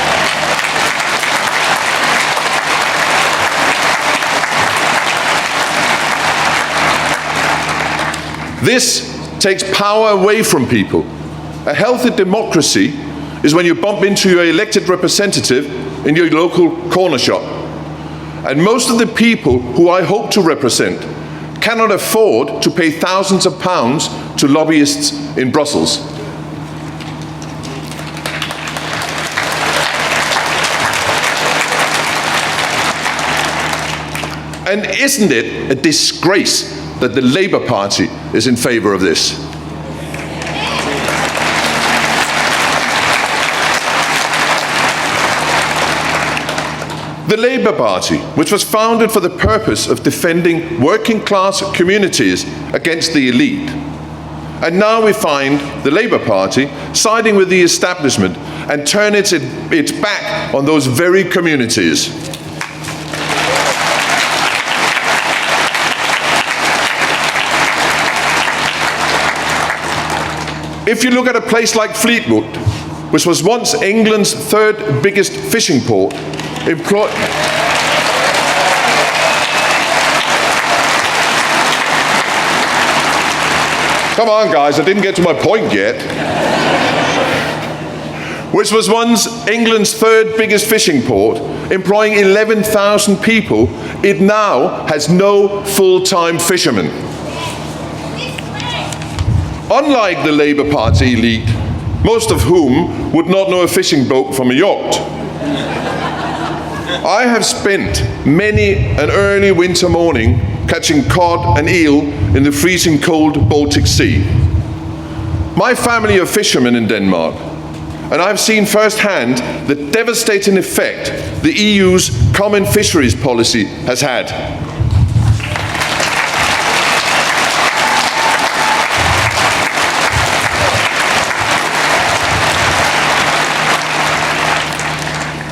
This takes power away from people. A healthy democracy is when you bump into your elected representative in your local corner shop. And most of the people who I hope to represent cannot afford to pay thousands of pounds to lobbyists in Brussels. And isn't it a disgrace that the Labour Party is in favour of this? The Labour Party, which was founded for the purpose of defending working class communities against the elite. And now we find the Labour Party siding with the establishment and turn its back on those very communities. If you look at a place like Fleetwood, which was once England's third biggest fishing port, Come on, guys, I didn't get to my point yet. Which was once England's third biggest fishing port, employing 11,000 people, it now has no full-time fishermen. Unlike the Labour Party elite, most of whom would not know a fishing boat from a yacht. I have spent many an early winter morning catching cod and eel in the freezing cold Baltic Sea. My family of fishermen in Denmark and I've seen firsthand the devastating effect the EU's common fisheries policy has had.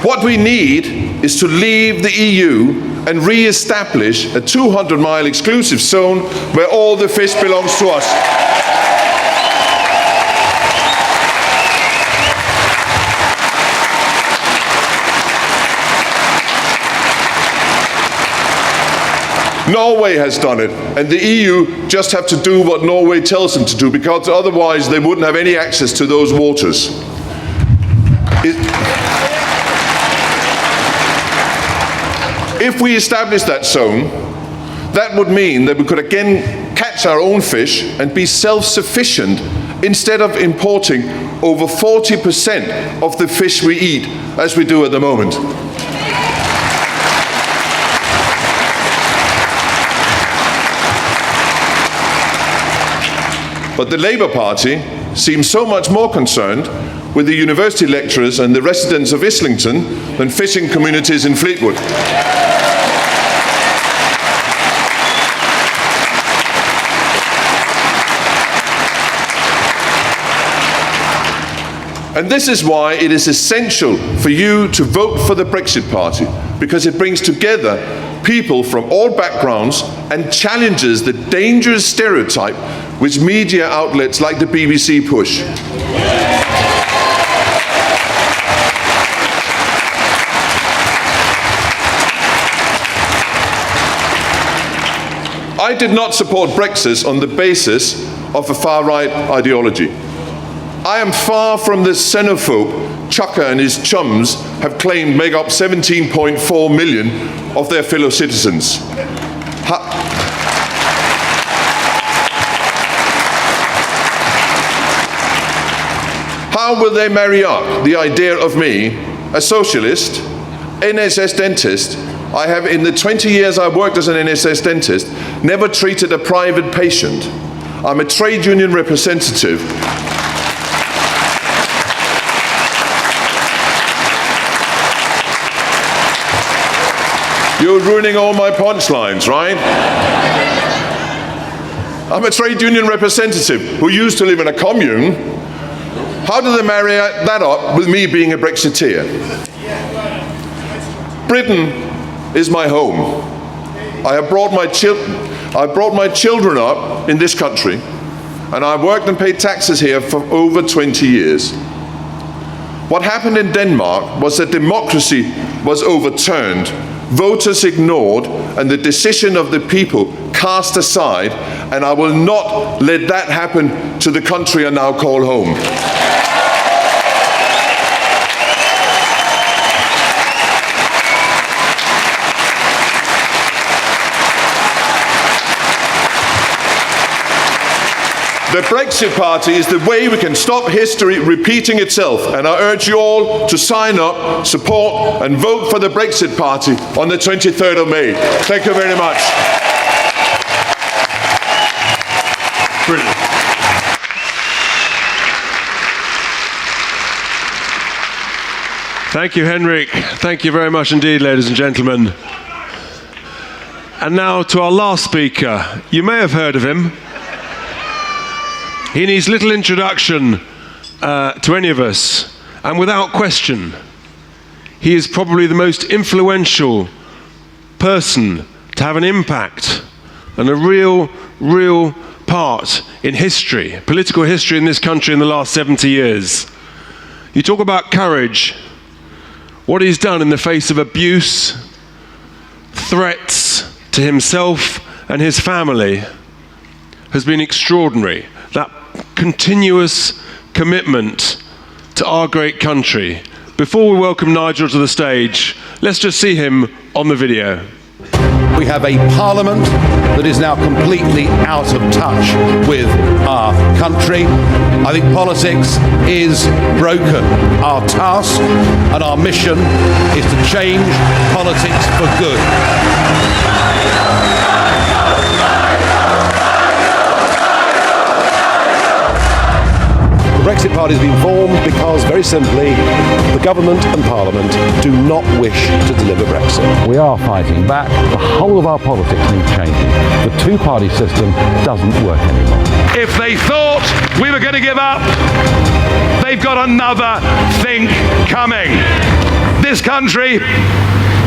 What we need is to leave the EU and re-establish a 200-mile exclusive zone where all the fish belongs to us. Norway has done it, and the EU just have to do what Norway tells them to do, because otherwise they wouldn't have any access to those waters. If we establish that zone, that would mean that we could again catch our own fish and be self-sufficient instead of importing over 40% of the fish we eat, as we do at the moment. But the Labour Party seems so much more concerned with the university lecturers and the residents of Islington than fishing communities in Fleetwood. And this is why it is essential for you to vote for the Brexit Party, because it brings together people from all backgrounds and challenges the dangerous stereotype which media outlets like the BBC push. I did not support Brexit on the basis of a far-right ideology. I am far from the xenophobe Chucker and his chums have claimed make up 17.4 million of their fellow citizens. How will they marry up the idea of me, a socialist, NHS dentist? I have, in the 20 years I worked as an NHS dentist, never treated a private patient. I'm a trade union representative. You're ruining all my punchlines, right? I'm a trade union representative who used to live in a commune. How do they marry that up with me being a Brexiteer? Britain is my home. I brought my children up in this country, and I worked and paid taxes here for over 20 years. What happened in Denmark was that democracy was overturned, voters ignored, and the decision of the people cast aside, and I will not let that happen to the country I now call home. The Brexit Party is the way we can stop history repeating itself, and I urge you all to sign up, support and vote for the Brexit Party on the 23rd of May. Thank you very much. Brilliant. Thank you, Henrik. Thank you very much indeed, ladies and gentlemen. And now to our last speaker. You may have heard of him. He needs little introduction to any of us, and without question, he is probably the most influential person to have an impact and a real part in history, political history in this country in the last 70 years. You talk about courage. What he's done in the face of abuse, threats to himself and his family has been extraordinary. That continuous commitment to our great country. Before we welcome Nigel to the stage, let's just see him on the video. We have a parliament that is now completely out of touch with our country. I think politics is broken. Our task and our mission is to change politics for good. The Brexit Party has been formed because, very simply, the government and Parliament do not wish to deliver Brexit. We are fighting back. The whole of our politics needs changing. The two-party system doesn't work anymore. If they thought we were going to give up, they've got another thing coming. This country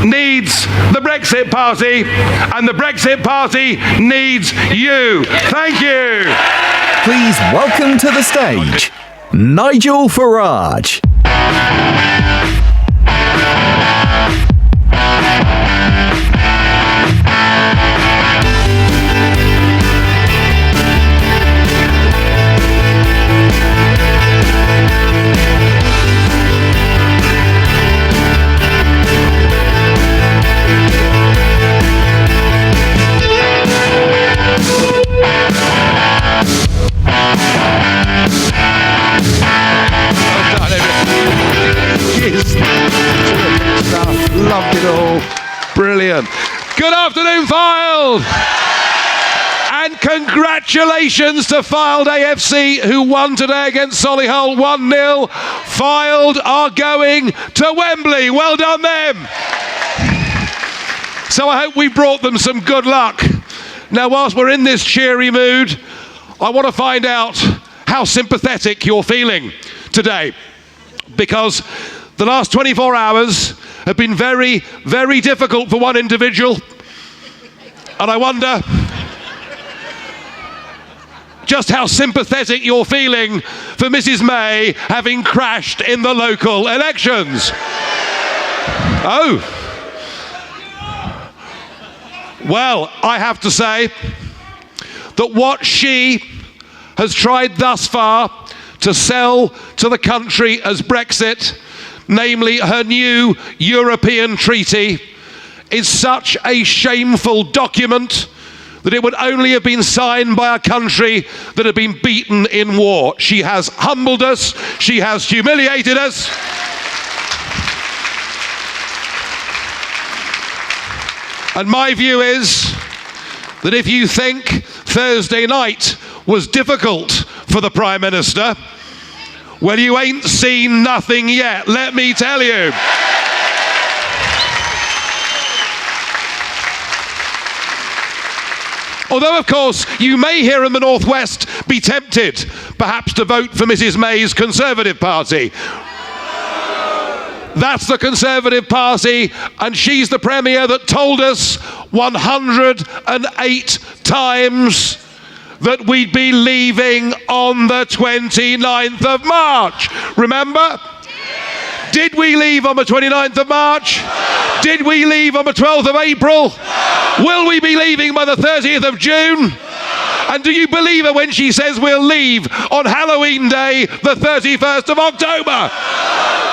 needs the Brexit Party, and the Brexit Party needs you. Thank you. Please welcome to the stage, Nigel Farage. Loved it all. Brilliant. Good afternoon, Fylde. And congratulations to Fylde AFC, who won today against Solihull 1-0. Fylde are going to Wembley. Well done them. So I hope we brought them some good luck. Now, whilst we're in this cheery mood, I want to find out how sympathetic you're feeling today, because the last 24 hours have been very, very difficult for one individual. And I wonder just how sympathetic you're feeling for Mrs. May having crashed in the local elections. Oh. Well, I have to say that what she has tried thus far to sell to the country as Brexit, namely her new European treaty, is such a shameful document that it would only have been signed by a country that had been beaten in war. She has humbled us, she has humiliated us. And my view is that if you think Thursday night was difficult for the Prime Minister, well, you ain't seen nothing yet, let me tell you. Although, of course, you may here in the Northwest be tempted, perhaps, to vote for Mrs. May's Conservative Party. That's the Conservative Party, and she's the Premier that told us 108 times that we'd be leaving on the 29th of March. Remember? Did we leave on the 29th of March? Did we leave on the 12th of April? Will we be leaving by the 30th of June? And do you believe her when she says we'll leave on Halloween Day, the 31st of October?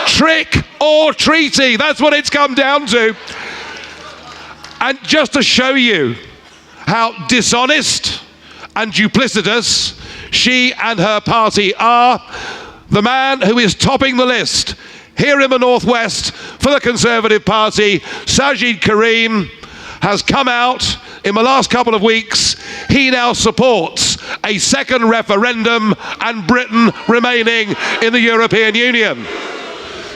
Trick or treaty, that's what it's come down to. And just to show you how dishonest and duplicitous she and her party are, the man who is topping the list here in the Northwest for the Conservative Party, Sajid Karim, has come out in the last couple of weeks. He now supports a second referendum and Britain remaining in the European Union.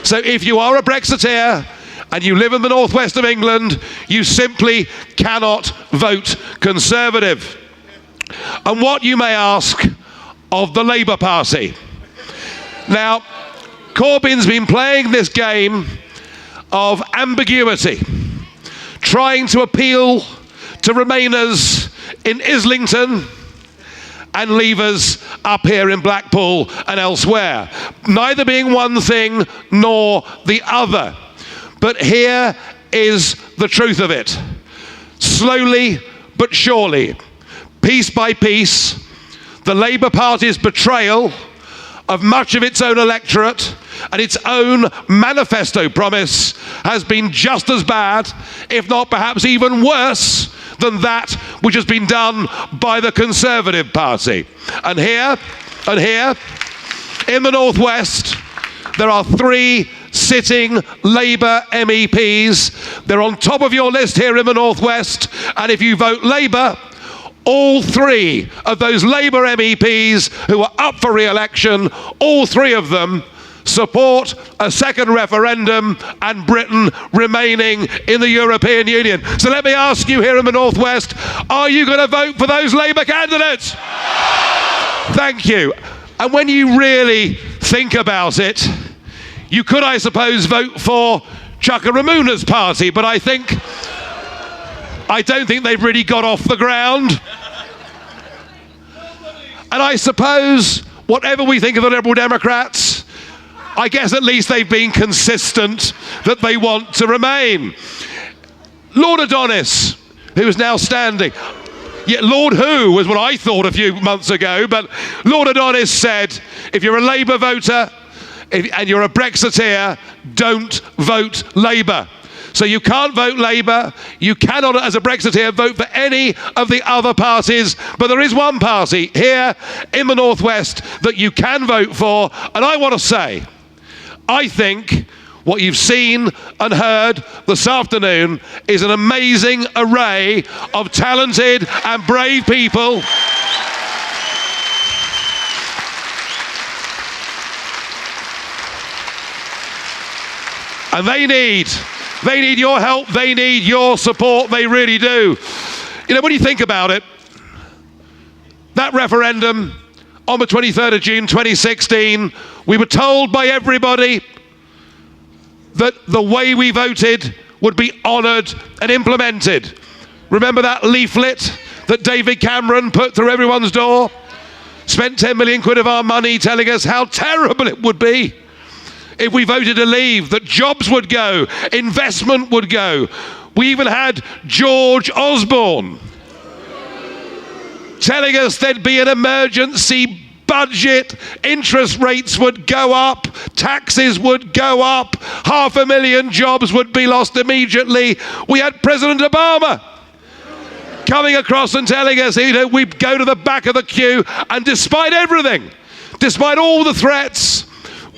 So if you are a Brexiteer and you live in the northwest of England, you simply cannot vote Conservative. And what, you may ask, of the Labour Party? Now, Corbyn's been playing this game of ambiguity, trying to appeal to Remainers in Islington and Leavers up here in Blackpool and elsewhere, neither being one thing nor the other. But here is the truth of it. Slowly but surely, piece by piece, the Labour Party's betrayal of much of its own electorate and its own manifesto promise has been just as bad, if not perhaps even worse, than that which has been done by the Conservative Party. And here, in the Northwest, there are 3 sitting Labour MEPs. They're on top of your list here in the Northwest, and if you vote Labour, all three of those Labour MEPs who are up for re-election, all three of them support a second referendum and Britain remaining in the European Union. So let me ask you here in the North West, are you going to vote for those Labour candidates? Thank you. And when you really think about it, you could, I suppose, vote for Chuka Ramuna's party, but I don't think they've really got off the ground. And I suppose, whatever we think of the Liberal Democrats, I guess at least they've been consistent that they want to remain. Lord Adonis, who is now standing, Lord Who was what I thought a few months ago, but Lord Adonis said, if you're a Labour voter and you're a Brexiteer, don't vote Labour. So you can't vote Labour, you cannot, as a Brexiteer, vote for any of the other parties, but there is one party here in the North West that you can vote for, and I want to say, I think what you've seen and heard this afternoon is an amazing array of talented and brave people and they need your help, they need your support, they really do. You know, when you think about it, that referendum on the 23rd of June 2016, we were told by everybody that the way we voted would be honoured and implemented. Remember that leaflet that David Cameron put through everyone's door? Spent 10 million quid of our money telling us how terrible it would be if we voted to leave, that jobs would go, investment would go. We even had George Osborne telling us there'd be an emergency budget, interest rates would go up, taxes would go up, 500,000 jobs would be lost immediately. We had President Obama coming across and telling us, you know, we'd go to the back of the queue, and despite everything, despite all the threats,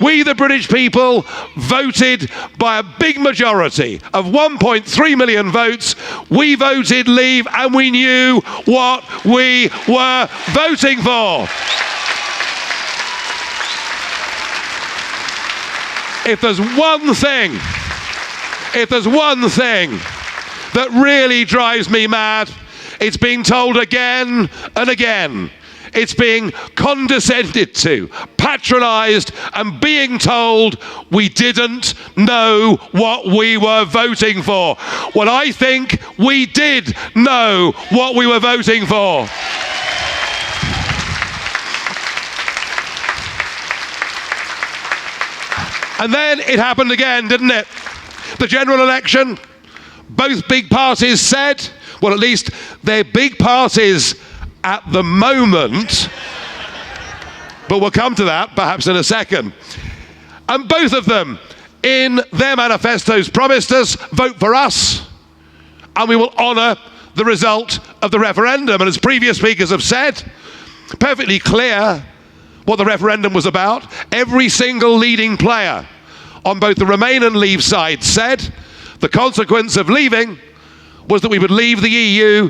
we, the British people, voted by a big majority of 1.3 million votes. We voted leave, and we knew what we were voting for. If there's one thing that really drives me mad, it's being told again and again. It's being condescended to, patronised, and being told we didn't know what we were voting for. Well, I think we did know what we were voting for. And then it happened again, didn't it? The general election, both big parties said, well, at least they're big parties at the moment, but we'll come to that perhaps in a second. And both of them, in their manifestos, promised us, vote for us, and we will honour the result of the referendum. And as previous speakers have said, perfectly clear what the referendum was about. Every single leading player on both the Remain and Leave side said the consequence of leaving was that we would leave the EU,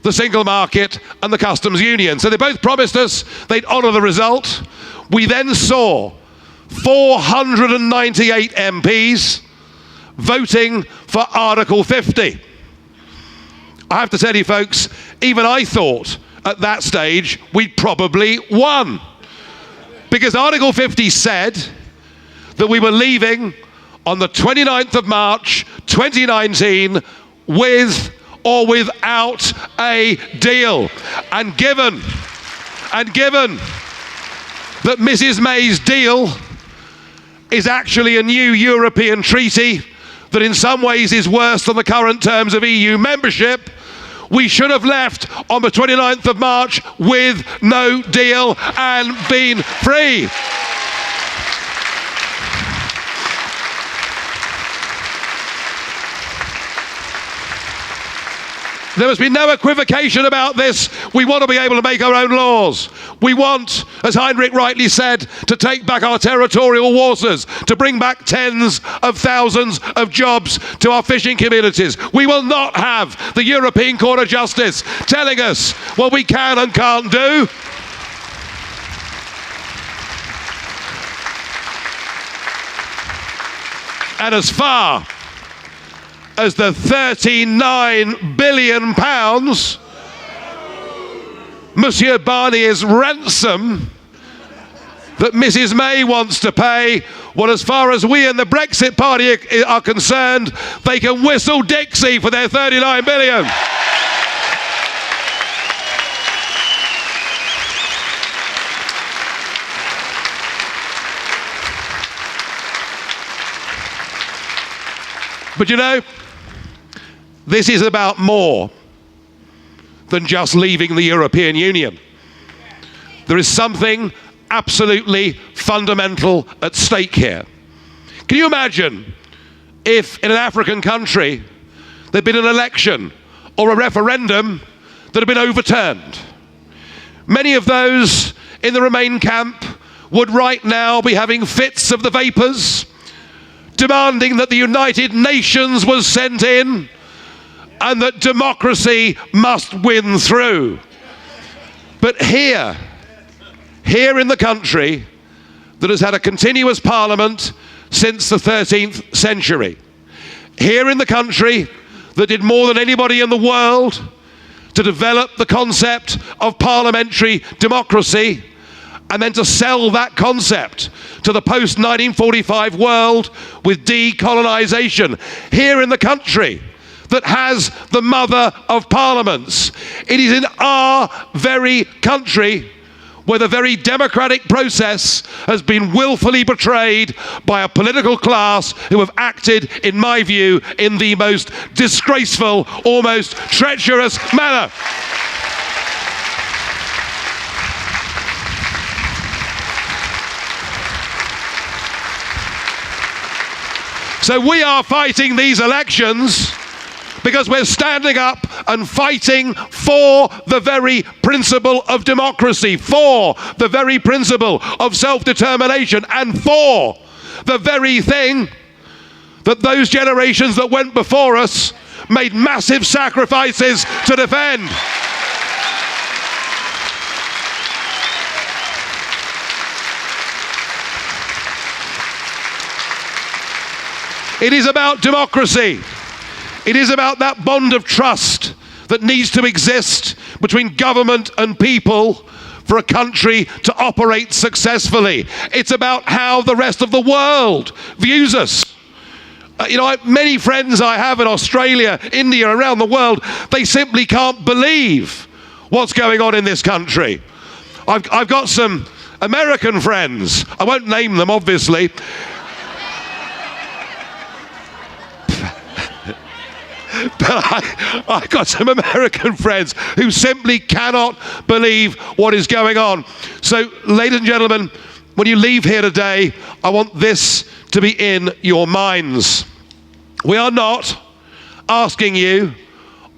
the single market, and the customs union. So they both promised us they'd honour the result. We then saw 498 MPs voting for Article 50. I have to tell you folks, even I thought at that stage we'd probably won. Because Article 50 said that we were leaving on the 29th of March 2019 with or without a deal. And given that Mrs. May's deal is actually a new European treaty that in some ways is worse than the current terms of EU membership, we should have left on the 29th of March with no deal and been free. There must be no equivocation about this. We want to be able to make our own laws. We want, as Henrik rightly said, to take back our territorial waters, to bring back tens of thousands of jobs to our fishing communities. We will not have the European Court of Justice telling us what we can and can't do. And as far as the £39 billion Monsieur Barnier's ransom that Mrs May wants to pay, well, as far as we and the Brexit Party are concerned, they can whistle Dixie for their £39 billion. But you know, this is about more than just leaving the European Union. There is something absolutely fundamental at stake here. Can you imagine if in an African country there'd been an election or a referendum that had been overturned? Many of those in the Remain camp would right now be having fits of the vapours, demanding that the United Nations was sent in and that democracy must win through. But here in the country that has had a continuous parliament since the 13th century, here in the country that did more than anybody in the world to develop the concept of parliamentary democracy, and then to sell that concept to the post-1945 world with decolonisation. Here in the country that has the mother of parliaments. It is in our very country where the very democratic process has been willfully betrayed by a political class who have acted, in my view, in the most disgraceful, almost treacherous manner. So we are fighting these elections because we're standing up and fighting for the very principle of democracy, for the very principle of self-determination, and for the very thing that those generations that went before us made massive sacrifices to defend. It is about democracy. It is about that bond of trust that needs to exist between government and people for a country to operate successfully. It's about how the rest of the world views us. Many friends I have in Australia, India, around the world, they simply can't believe what's going on in this country. I've got some American friends. I won't name them, obviously. But I've got some American friends who simply cannot believe what is going on. So, ladies and gentlemen, when you leave here today, I want this to be in your minds. We are not asking you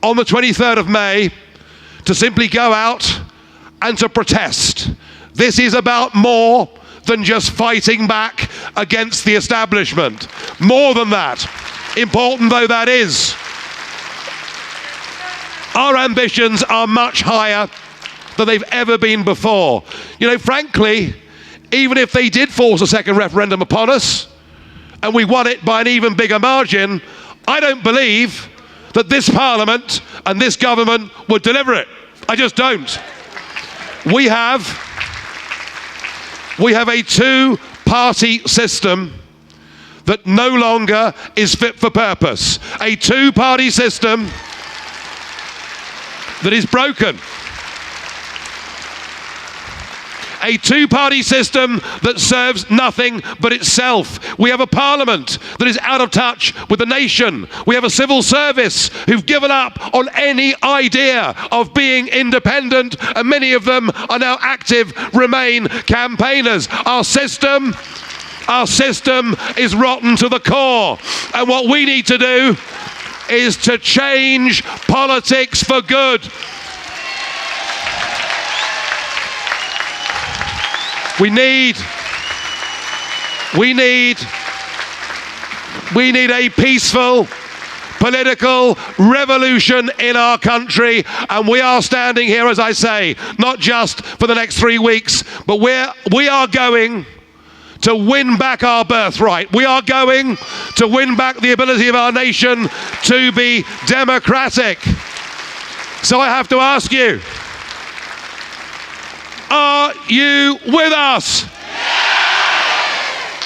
on the 23rd of May to simply go out and to protest. This is about more than just fighting back against the establishment. More than that, important though that is. Our ambitions are much higher than they've ever been before. Frankly, even if they did force a second referendum upon us, and we won it by an even bigger margin, I don't believe that this Parliament and this government would deliver it. I just don't. We have a two-party system that no longer is fit for purpose. A two-party system that is broken. A two-party system that serves nothing but itself. We have a parliament that is out of touch with the nation. We have a civil service who've given up on any idea of being independent, and many of them are now active Remain campaigners. Our system is rotten to the core. And what we need to do is to change politics for good. We need a peaceful political revolution in our country, and we are standing here, as I say, not just for the next 3 weeks, but we are going to win back our birthright. We are going to win back the ability of our nation to be democratic. So I have to ask you, are you with us?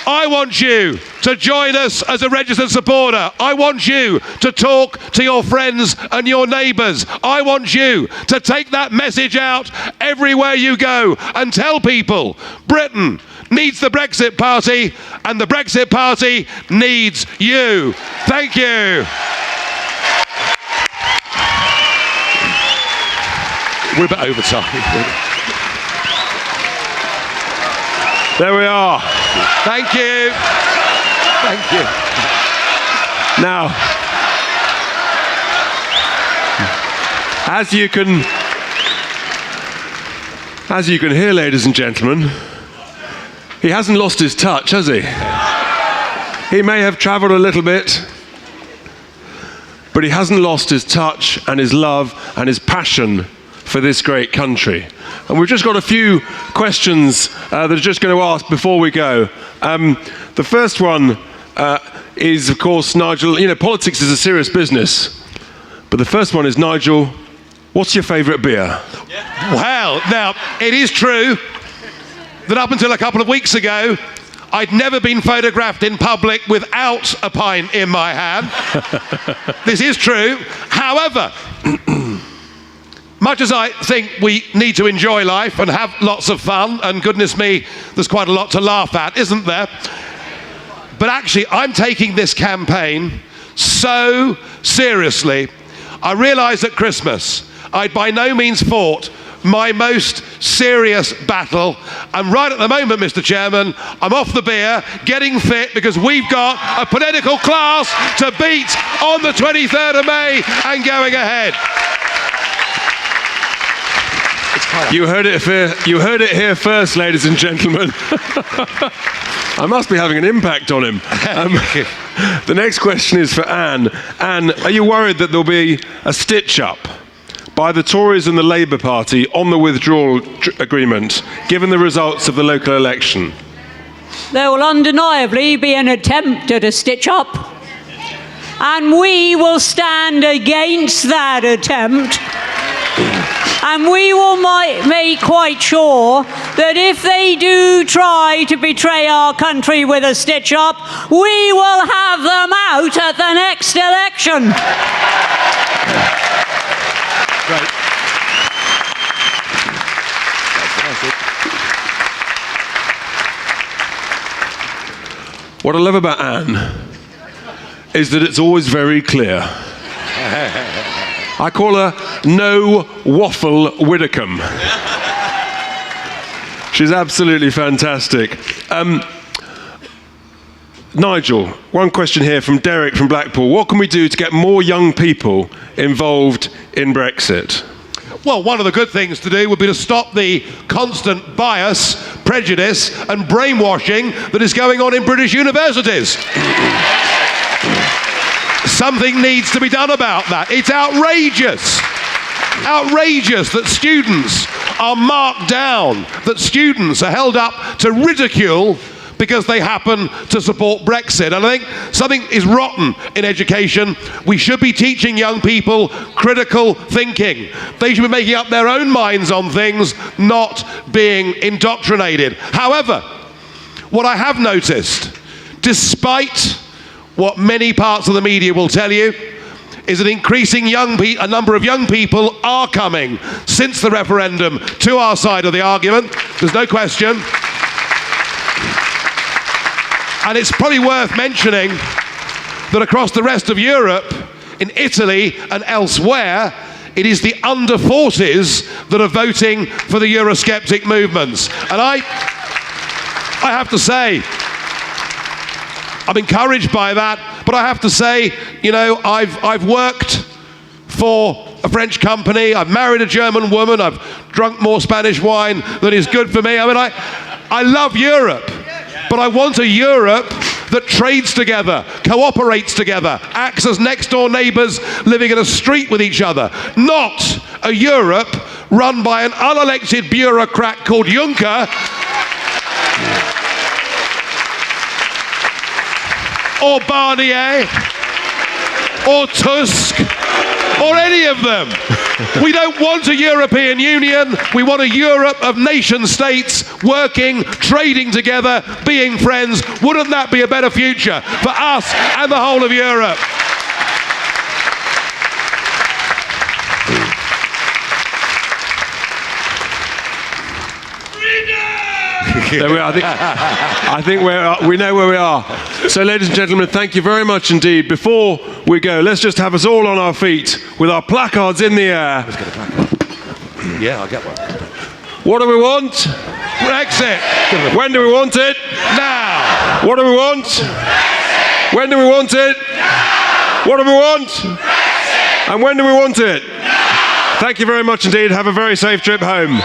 I want you to join us as a registered supporter. I want you to talk to your friends and your neighbours. I want you to take that message out everywhere you go and tell people Britain needs the Brexit Party and the Brexit Party needs you. Thank you. We're a bit over time. There we are. Thank you. Thank you. Now, as you can hear, ladies and gentlemen, he hasn't lost his touch, has he? He may have travelled a little bit, but he hasn't lost his touch and his love and his passion for this great country. And we've just got a few questions that are just going to ask before we go. The first one is, of course, Nigel, you know, politics is a serious business. But the first one is, Nigel, what's your favourite beer? Yeah. Well, now, it is true that up until a couple of weeks ago, I'd never been photographed in public without a pint in my hand. This is true. However, much as I think we need to enjoy life and have lots of fun, and goodness me, there's quite a lot to laugh at, isn't there? But actually, I'm taking this campaign so seriously. I realised at Christmas I'd by no means fought my most serious battle, and right at the moment, Mr. Chairman, I'm off the beer, getting fit, because we've got a political class to beat on the 23rd of May and going ahead. You heard it here first, ladies and gentlemen. I must be having an impact on him. The next question is for Anne. Anne, are you worried that there'll be a stitch-up by the Tories and the Labour Party on the withdrawal agreement, given the results of the local election? There will undeniably be an attempt at a stitch-up, and we will stand against that attempt. And we will make quite sure that if they do try to betray our country with a stitch-up, we will have them out at the next election. Right. What I love about Anne is that it's always very clear. I call her No Waffle Widdecombe. She's absolutely fantastic. Nigel, one question here from Derek from Blackpool. What can we do to get more young people involved in Brexit? Well, one of the good things to do would be to stop the constant bias, prejudice and brainwashing that is going on in British universities. Something needs to be done about that. It's outrageous. Outrageous that students are marked down, that students are held up to ridicule because they happen to support Brexit. And I think something is rotten in education. We should be teaching young people critical thinking. They should be making up their own minds on things, not being indoctrinated. However, what I have noticed, despite what many parts of the media will tell you, is that increasing a number of young people are coming since the referendum to our side of the argument. There's no question. And it's probably worth mentioning that across the rest of Europe, in Italy and elsewhere, it is the under 40s that are voting for the Eurosceptic movements. And I have to say, I'm encouraged by that, but I have to say, you know, I've worked for a French company, I've married a German woman, I've drunk more Spanish wine than is good for me. I mean, I love Europe, but I want a Europe that trades together, cooperates together, acts as next-door neighbours living in a street with each other. Not a Europe run by an unelected bureaucrat called Juncker or Barnier or Tusk or any of them. We don't want a European Union. We want a Europe of nation states working, trading together, being friends. Wouldn't that be a better future for us and the whole of Europe? There we are. I think we know where we are. So, ladies and gentlemen, thank you very much indeed. Before we go, let's just have us all on our feet with our placards in the air. Let's get a placard. Yeah, I'll get one. What do we want? Brexit. When do we want it? Now. What do we want? When do we want it? What do we want? And when do we want it? Thank you very much indeed. Have a very safe trip home.